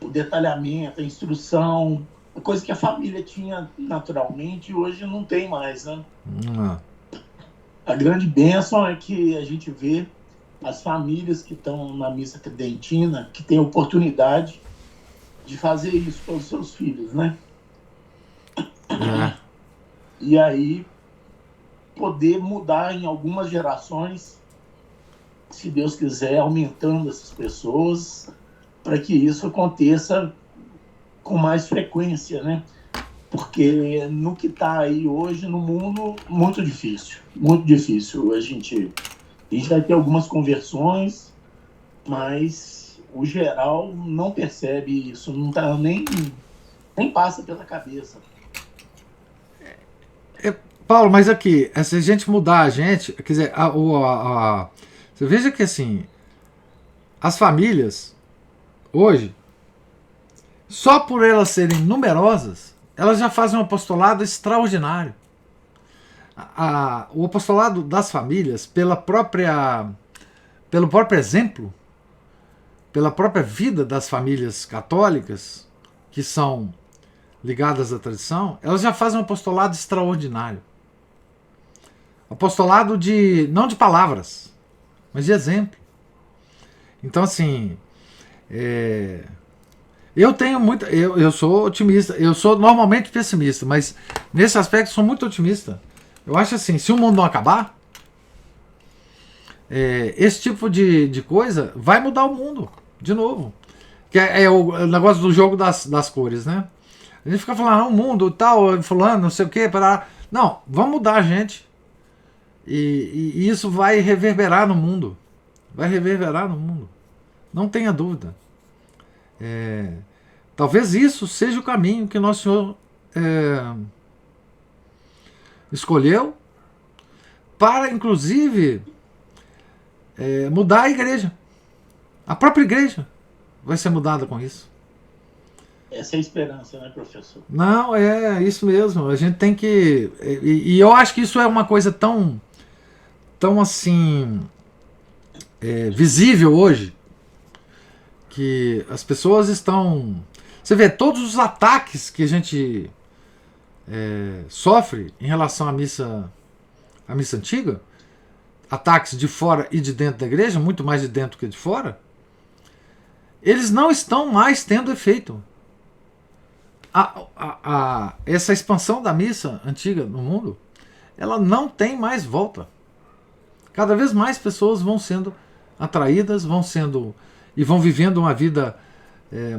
o detalhamento, a instrução, a coisa que a família tinha naturalmente e hoje não tem mais, né? A grande bênção é que a gente vê as famílias que estão na missa tridentina, que têm oportunidade de fazer isso pelos seus filhos, né? E aí poder mudar em algumas gerações, se Deus quiser, aumentando essas pessoas, para que isso aconteça com mais frequência, né? Porque no que está aí hoje no mundo, muito difícil, muito difícil. A gente vai ter algumas conversões, mas o geral não percebe isso, não tá nem passa pela cabeça. Paulo, mas aqui, se a gente mudar a gente, quer dizer, você veja que assim, as famílias hoje, só por elas serem numerosas, elas já fazem um apostolado extraordinário. O apostolado das famílias, pelo próprio exemplo, pela própria vida das famílias católicas, que são ligadas à tradição, elas já fazem um apostolado extraordinário. Apostolado não de palavras, mas de exemplo. Então, assim, eu tenho muito. Eu sou otimista, eu sou normalmente pessimista, mas nesse aspecto sou muito otimista. Eu acho assim, se o mundo não acabar, esse tipo de coisa vai mudar o mundo de novo. Que é o negócio do jogo das cores, né? A gente fica falando, o mundo, tal, fulano, não sei o quê, para. Não, vamos mudar a gente. E isso vai reverberar no mundo. Vai reverberar no mundo. Não tenha dúvida. Talvez isso seja o caminho que Nosso Senhor escolheu para, inclusive, mudar a igreja. A própria igreja vai ser mudada com isso. Essa é a esperança, né, professor? Não, é isso mesmo. A gente tem que... E eu acho que isso é uma coisa tão assim, visível hoje, que as pessoas estão... Você vê, todos os ataques que a gente sofre em relação à missa antiga, ataques de fora e de dentro da igreja, muito mais de dentro que de fora, eles não estão mais tendo efeito. Essa expansão da missa antiga no mundo, ela não tem mais volta. Cada vez mais pessoas vão sendo atraídas, e vão vivendo uma vida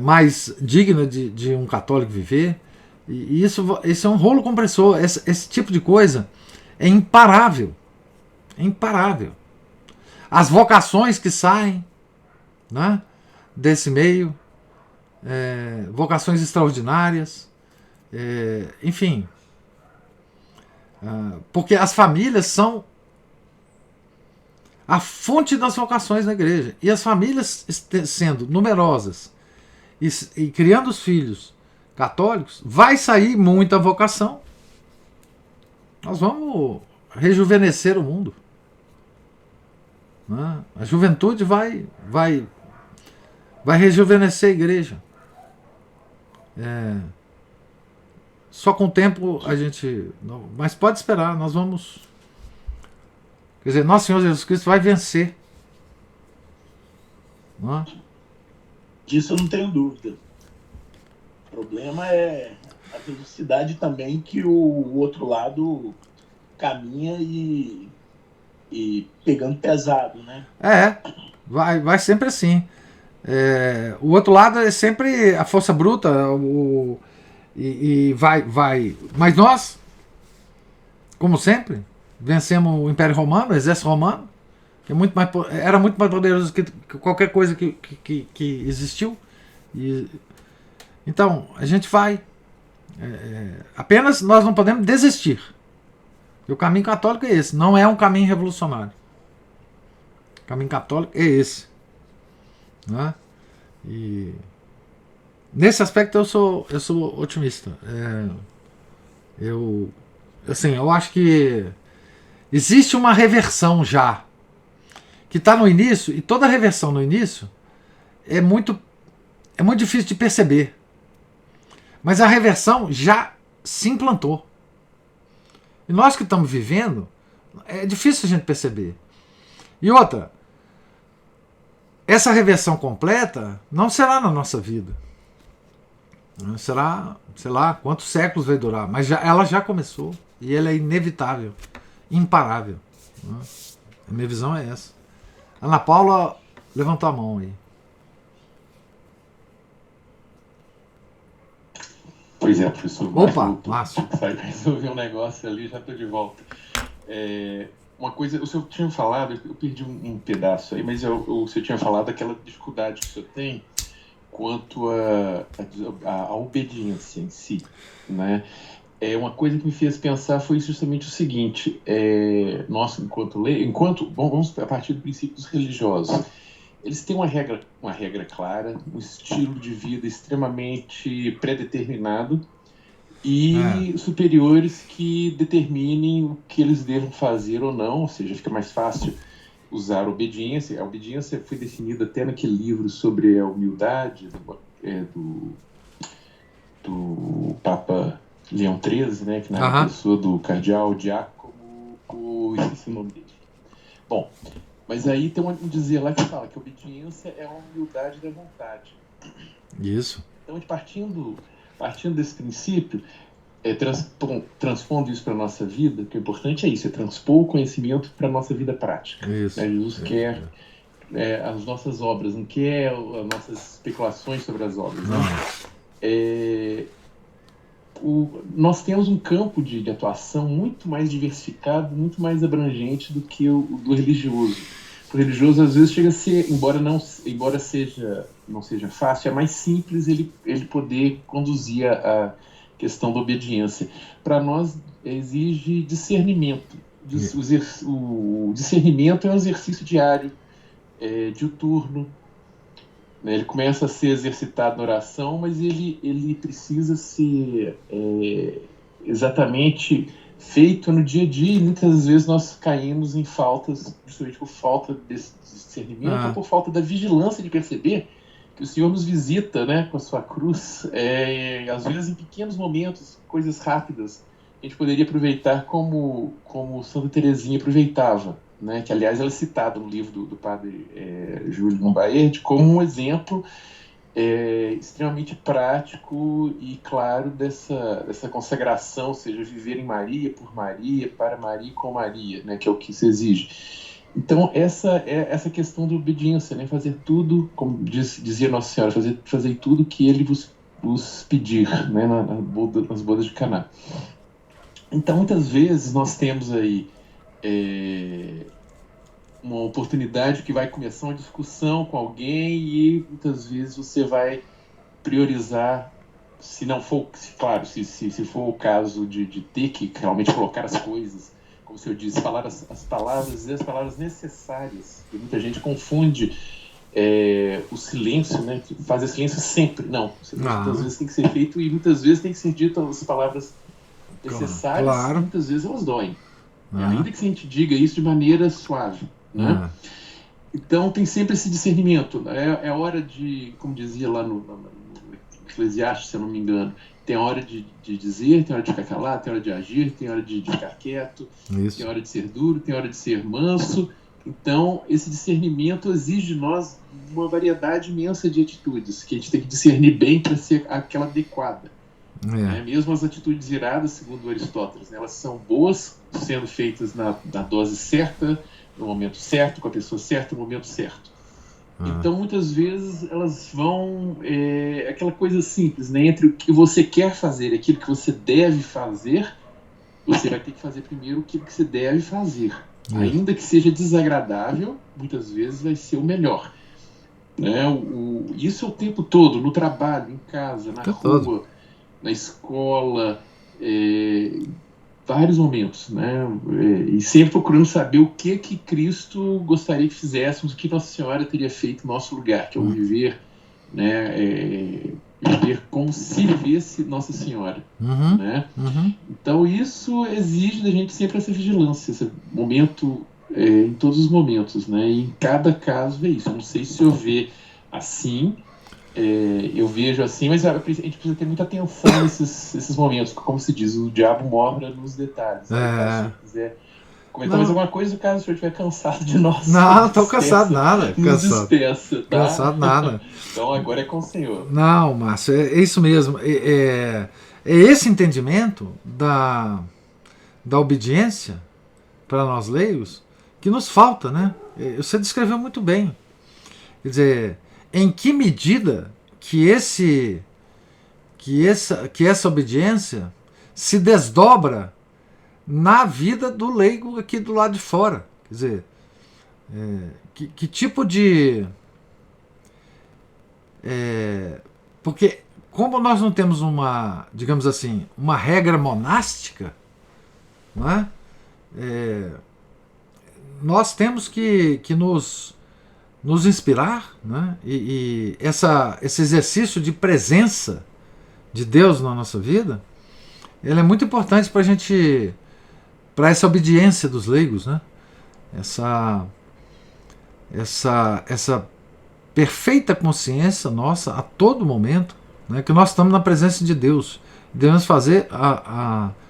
mais digna de um católico viver. E isso é um rolo compressor. Esse tipo de coisa é imparável. É imparável. As vocações que saem, né, desse meio, vocações extraordinárias, enfim, porque as famílias são a fonte das vocações na igreja, e as famílias sendo numerosas e criando os filhos católicos, vai sair muita vocação. Nós vamos rejuvenescer o mundo, né? A juventude vai rejuvenescer a igreja. Só com o tempo a gente... Mas pode esperar, nós vamos... Quer dizer, Nosso Senhor Jesus Cristo vai vencer. Não é? Disso eu não tenho dúvida. O problema é a velocidade também que o outro lado caminha e pegando pesado, né? Vai sempre assim. O outro lado é sempre a força bruta, e vai. Mas nós, como sempre, vencemos o Império Romano, o Exército Romano, que era muito mais poderoso que qualquer coisa que existiu. Então, a gente vai. Apenas nós não podemos desistir. E o caminho católico é esse, não é um caminho revolucionário. O caminho católico é esse. né? E nesse aspecto eu sou otimista. Eu acho que existe uma reversão já que está no início, e toda reversão no início é muito difícil de perceber. Mas a reversão já se implantou. E nós que estamos vivendo, é difícil a gente perceber. E outra, essa reversão completa não será na nossa vida. Não será, sei lá, quantos séculos vai durar. Mas ela já começou. E ela é inevitável, imparável. Né? A minha visão é essa. Ana Paula levantou a mão aí. Pois é, professor. Opa, Márcio. Sai para resolver um negócio ali, já estou de volta. Uma coisa, o senhor tinha falado, eu perdi um pedaço aí, mas o senhor tinha falado daquela dificuldade que o senhor tem quanto à obediência em si, né? Uma coisa que me fez pensar foi justamente o seguinte: nós, vamos a partir do princípio dos religiosos, eles têm uma regra clara, um estilo de vida extremamente pré-determinado e superiores que determinem o que eles devem fazer ou não, ou seja, fica mais fácil usar a obediência. A obediência foi definida até naquele livro sobre a humildade do Papa Leão XIII, né, que na pessoa do cardeal Giacomo, esqueci o nome dele. Bom, mas aí tem um dizer lá que fala que a obediência é a humildade da vontade. Isso. Então, partindo desse princípio, transpondo isso para a nossa vida, o que é importante é isso, é transpor o conhecimento para a nossa vida prática. Isso. Jesus quer as nossas obras, não quer as nossas especulações sobre as obras. Né? Nós temos um campo de atuação muito mais diversificado, muito mais abrangente do que o do religioso. O religioso, às vezes, chega a ser, embora não seja fácil, é mais simples ele poder conduzir a questão da obediência. Para nós, exige discernimento. O discernimento é um exercício diário, diuturno. Né? Ele começa a ser exercitado na oração, mas ele precisa ser exatamente feito no dia a dia, e muitas vezes nós caímos em faltas, justamente por falta desse discernimento, ou por falta da vigilância de perceber que o Senhor nos visita, né, com a sua cruz, às vezes em pequenos momentos, coisas rápidas, a gente poderia aproveitar como Santa Teresinha aproveitava, né, que aliás ela é citada no livro do padre Júlio Lombaerdi como um exemplo extremamente prático e claro dessa consagração, ou seja, viver em Maria, por Maria, para Maria e com Maria, né, que é o que se exige. Então, essa questão da obediência, né, fazer tudo, como dizia Nossa Senhora, fazer tudo que Ele vos pedir, né, nas bodas de Caná. Então, muitas vezes nós temos aí uma oportunidade que vai começar uma discussão com alguém e muitas vezes você vai priorizar, se for o caso de ter que realmente colocar as coisas, como o senhor disse, falar as palavras necessárias, e muita gente confunde o silêncio, né, fazer silêncio sempre, não, muitas vezes tem que ser feito e muitas vezes tem que ser dito as palavras necessárias, claro. E muitas vezes elas doem, ainda que a gente diga isso de maneira suave. Né? Então tem sempre esse discernimento. É hora de, como dizia lá no Eclesiastes, se eu não me engano, tem hora de dizer, tem hora de ficar calado, tem hora de agir, tem hora de ficar quieto, tem hora de ser duro, tem hora de ser manso. Então esse discernimento exige de nós uma variedade imensa de atitudes que a gente tem que discernir bem para ser aquela adequada. Né? Mesmo as atitudes iradas, segundo Aristóteles, né? Elas são boas sendo feitas na dose certa, no momento certo, com a pessoa certa, no momento certo. Então, muitas vezes, elas vão... aquela coisa simples, né? Entre o que você quer fazer e aquilo que você deve fazer, você vai ter que fazer primeiro aquilo que você deve fazer. Ainda que seja desagradável, muitas vezes vai ser o melhor. Né? Isso é o tempo todo, no trabalho, em casa, na rua, na escola, vários momentos, né? E sempre procurando saber o que Cristo gostaria que fizéssemos, o que Nossa Senhora teria feito no nosso lugar, que é o viver, né? Viver como se vivesse Nossa Senhora, né? Então isso exige da gente sempre essa vigilância, esse momento, em todos os momentos, né? E em cada caso é isso. Eu não sei se eu ver assim. Eu vejo assim, mas a gente precisa ter muita atenção nesses momentos, como se diz, o diabo mora nos detalhes. Caso o senhor quiser comentar mais alguma coisa, caso o senhor estiver cansado de nós. Não, estou cansado nada. Nos despeça, tá? Cansado nada. Então agora é com o senhor. Não, Márcio, é isso mesmo. É esse entendimento da obediência para nós leigos que nos falta, né? Você descreveu muito bem. Quer dizer, em que medida que essa obediência se desdobra na vida do leigo aqui do lado de fora? Quer dizer, que tipo de... porque como nós não temos uma, digamos assim, uma regra monástica, não é? Nós temos que nos inspirar, né? E esse exercício de presença de Deus na nossa vida, ele é muito importante para a gente, para essa obediência dos leigos, né? Essa perfeita consciência nossa a todo momento, né? Que nós estamos na presença de Deus, devemos fazer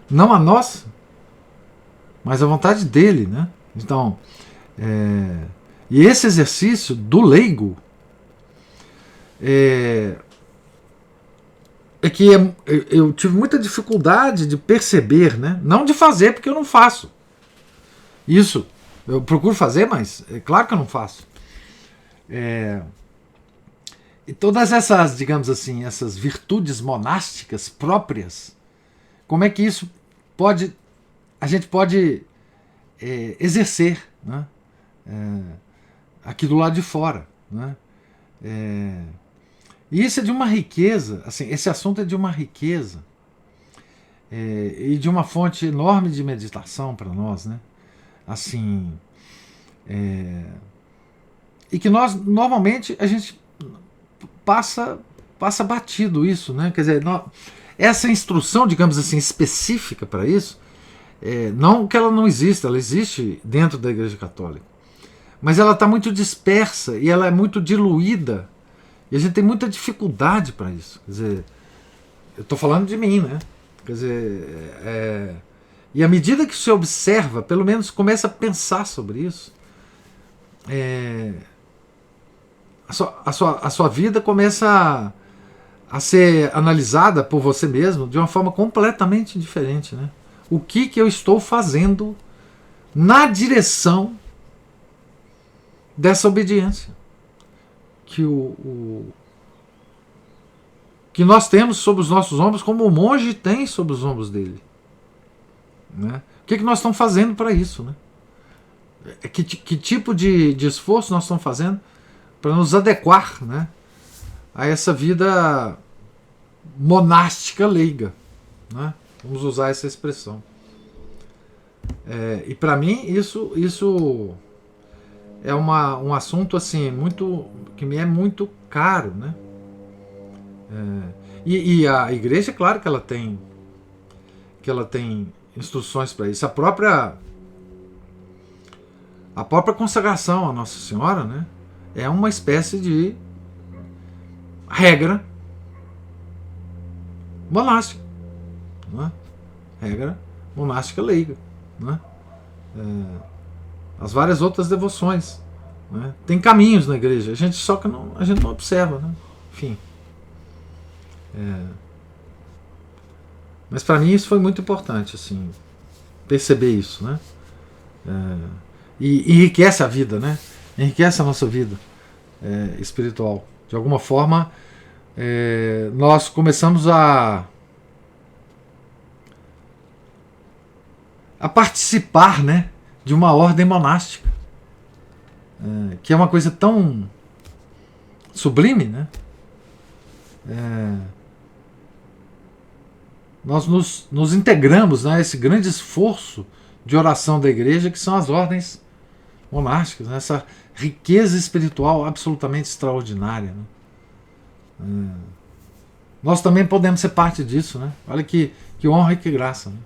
não a nossa, mas a vontade dele, né? Então, e esse exercício do leigo que eu tive muita dificuldade de perceber, né? Não de fazer, porque eu não faço. Isso, eu procuro fazer, mas é claro que eu não faço. E todas essas, digamos assim, essas virtudes monásticas próprias, como é que isso a gente pode exercer, né? Aqui do lado de fora, né? E isso é de uma riqueza, assim, esse assunto é de uma riqueza e de uma fonte enorme de meditação para nós, né? Assim, e que nós normalmente a gente passa batido isso, né? Quer dizer, essa instrução, digamos assim, específica para isso, não que ela não exista, ela existe dentro da Igreja Católica. Mas ela está muito dispersa e ela é muito diluída. E a gente tem muita dificuldade para isso. Quer dizer, eu estou falando de mim, né? Quer dizer, e à medida que você observa, pelo menos começa a pensar sobre isso, a sua vida começa a ser analisada por você mesmo de uma forma completamente diferente, né? O que eu estou fazendo na direção dessa obediência que nós temos sobre os nossos ombros, como o monge tem sobre os ombros dele, né? O que nós estamos fazendo para isso, né? Que tipo de esforço nós estamos fazendo para nos adequar, né, a essa vida monástica leiga, né? Vamos usar essa expressão. E para mim isso é um assunto assim que me é muito caro, né? E a igreja, claro que ela tem instruções para isso. A própria consagração à Nossa Senhora, né, é uma espécie de regra monástica, né? Regra monástica leiga, né? As várias outras devoções, né? Tem caminhos na igreja, a gente não observa, né? Enfim. Mas para mim isso foi muito importante, assim, perceber isso, né? E enriquece a vida, né? Enriquece a nossa vida espiritual. De alguma forma, nós começamos a participar, né, de uma ordem monástica, que é uma coisa tão sublime, né? nós nos integramos, né, a esse grande esforço de oração da igreja, que são as ordens monásticas, né, essa riqueza espiritual absolutamente extraordinária. Né? Nós também podemos ser parte disso. Né? Olha que honra e que graça. Né?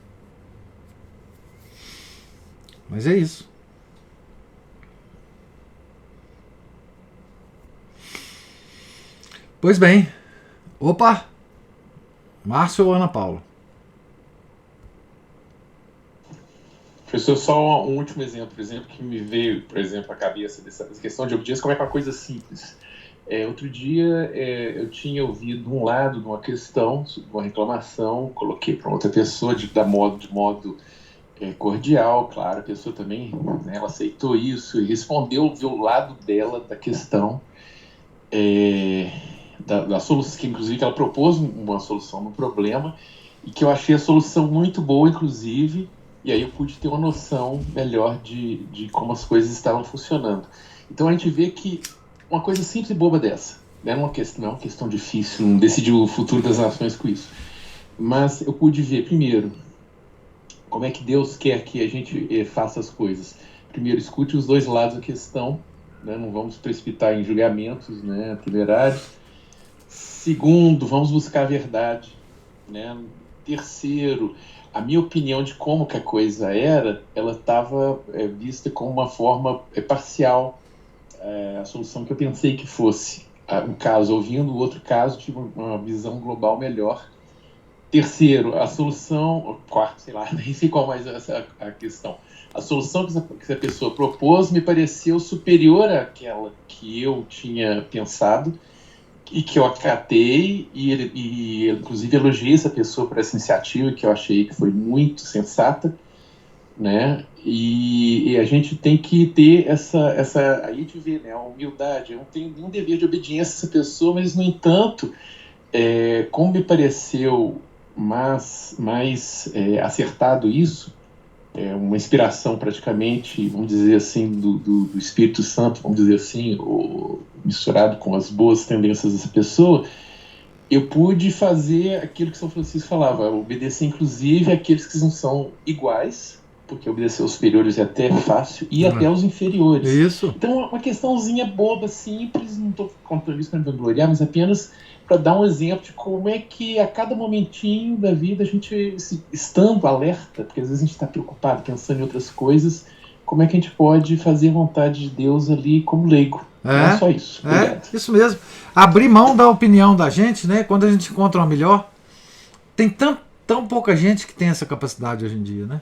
Mas é isso. Pois bem. Opa! Márcio ou Ana Paula? Professor, só um último exemplo que me veio, por exemplo, à cabeça dessa questão de obediência, como é que é uma coisa simples. Outro dia eu tinha ouvido um lado de uma questão, de uma reclamação, coloquei para outra pessoa de modo cordial, claro, a pessoa também, né, ela aceitou isso e respondeu o lado dela da questão, da solução, que inclusive ela propôs uma solução no problema e que eu achei a solução muito boa, inclusive, e aí eu pude ter uma noção melhor de como as coisas estavam funcionando. Então a gente vê que uma coisa simples e boba dessa, né? Não é uma questão difícil, não decidir o futuro das nações com isso, mas eu pude ver, primeiro, como é que Deus quer que a gente faça as coisas. Primeiro, escute os dois lados da questão, né? Não vamos precipitar em julgamentos, né, temerários. Segundo, vamos buscar a verdade, né? Terceiro, a minha opinião de como que a coisa era, ela estava vista como uma forma parcial, a solução que eu pensei que fosse. Um caso, ouvindo o outro caso, tive uma visão global melhor. Terceiro, a solução... Quarto, sei lá, nem sei qual mais é a questão. A solução que essa pessoa propôs me pareceu superior àquela que eu tinha pensado e que eu acatei, e inclusive elogiei essa pessoa por essa iniciativa, que eu achei que foi muito sensata, né? E a gente tem que ter essa aí a gente vê, né, a humildade. Eu não tenho nenhum dever de obediência a essa pessoa, mas, no entanto, como me pareceu mais acertado isso, uma inspiração praticamente, vamos dizer assim, do Espírito Santo, vamos dizer assim, misturado com as boas tendências dessa pessoa, eu pude fazer aquilo que São Francisco falava, obedecer inclusive àqueles que não são iguais, porque obedecer aos superiores é até fácil, e até aos inferiores. Isso. Então, uma questãozinha boba, simples, não estou contando isso para me vangloriar, mas apenas para dar um exemplo de como é que a cada momentinho da vida a gente, estando alerta, porque às vezes a gente está preocupado, pensando em outras coisas, como é que a gente pode fazer a vontade de Deus ali como leigo. Não é só isso. Obrigado. Isso mesmo. Abrir mão da opinião da gente, né? Quando a gente encontra uma melhor. Tem tão pouca gente que tem essa capacidade hoje em dia, né?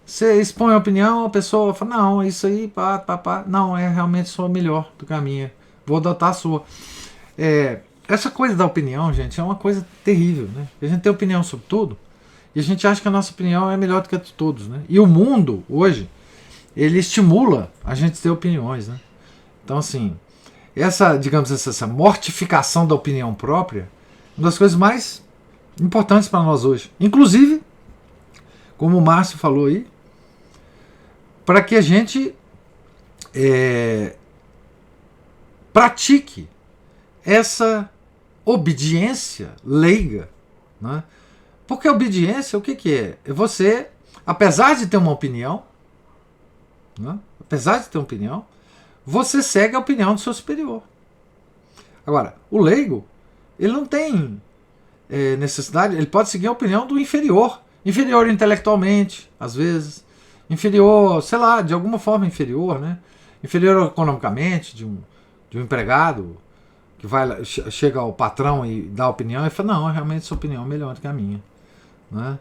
Você expõe a opinião, a pessoa fala, não, isso aí, pá. Não, realmente sua melhor do que a minha. Vou adotar a sua. Essa coisa da opinião, gente, é uma coisa terrível, né? A gente tem opinião sobre tudo e a gente acha que a nossa opinião é melhor do que a de todos, né? E o mundo, hoje, ele estimula a gente ter opiniões, né? Então, assim, essa mortificação da opinião própria é uma das coisas mais importantes para nós hoje. Inclusive, como o Márcio falou aí, para que a gente pratique essa obediência leiga, né? Porque a obediência, o que é? É você, apesar de ter uma opinião, né? Você segue a opinião do seu superior. Agora, o leigo, ele não tem necessidade, ele pode seguir a opinião do inferior intelectualmente, às vezes, inferior, sei lá, de alguma forma inferior, né? Inferior economicamente, de um empregado, que chega ao patrão e dá opinião e fala, não, realmente sua opinião é melhor do que a minha. Né?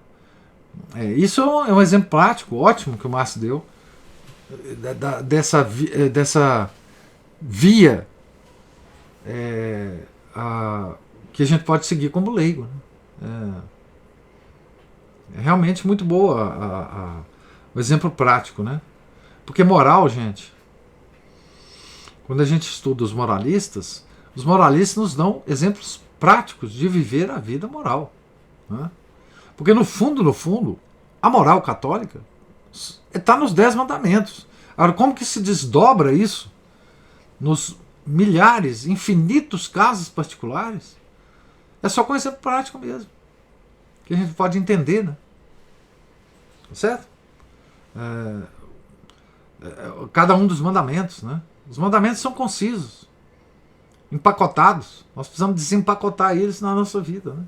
Isso é um exemplo prático, ótimo, que o Márcio deu, dessa via que a gente pode seguir como leigo. Né? É realmente muito boa o exemplo prático. Né? Porque moral, gente, quando a gente estuda os moralistas nos dão exemplos práticos de viver a vida moral. Né? Porque no fundo, a moral católica está nos 10 mandamentos. Agora, como que se desdobra isso nos milhares, infinitos casos particulares? É só com exemplo prático mesmo. que a gente pode entender, né? Certo? Cada um dos mandamentos, né? Os mandamentos são concisos, empacotados. Nós precisamos desempacotar eles na nossa vida, né?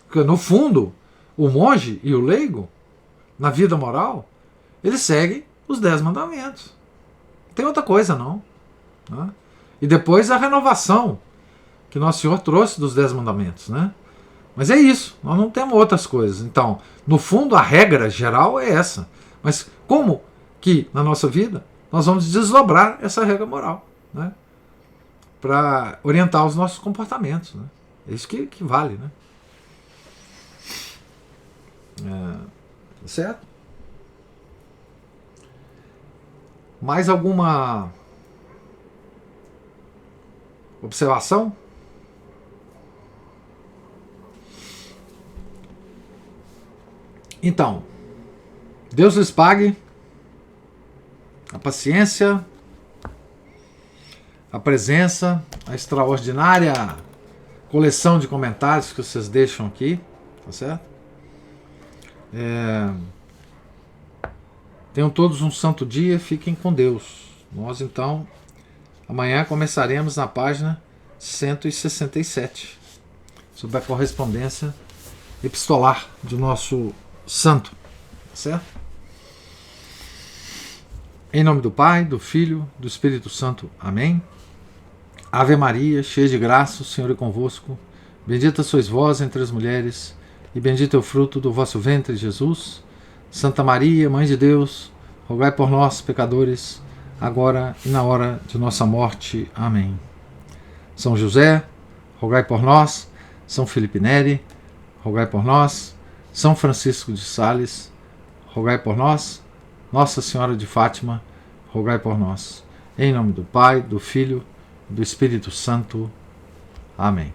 Porque, no fundo, o monge e o leigo, na vida moral, eles seguem os 10 mandamentos. Não tem outra coisa, não. Né? E depois a renovação que Nosso Senhor trouxe dos 10 mandamentos, né? Mas é isso, nós não temos outras coisas. Então, no fundo, a regra geral é essa. Mas como que, na nossa vida, nós vamos desdobrar essa regra moral, né? Para orientar os nossos comportamentos, né? É isso que vale, né? Certo? Mais alguma observação? Então, Deus lhes pague a paciência, a presença, a extraordinária coleção de comentários que vocês deixam aqui, tá certo? Tenham todos um santo dia, fiquem com Deus. Nós então, amanhã começaremos na página 167, sobre a correspondência epistolar do nosso santo, certo? Em nome do Pai, do Filho, do Espírito Santo. Amém. Ave Maria, cheia de graça, o Senhor é convosco. Bendita sois vós entre as mulheres, e bendito é o fruto do vosso ventre, Jesus. Santa Maria, Mãe de Deus, rogai por nós, pecadores, agora e na hora de nossa morte. Amém. São José, rogai por nós. São Felipe Neri, rogai por nós. São Francisco de Sales, rogai por nós. Nossa Senhora de Fátima, rogai por nós. Em nome do Pai, do Filho e do Espírito Santo. Amém.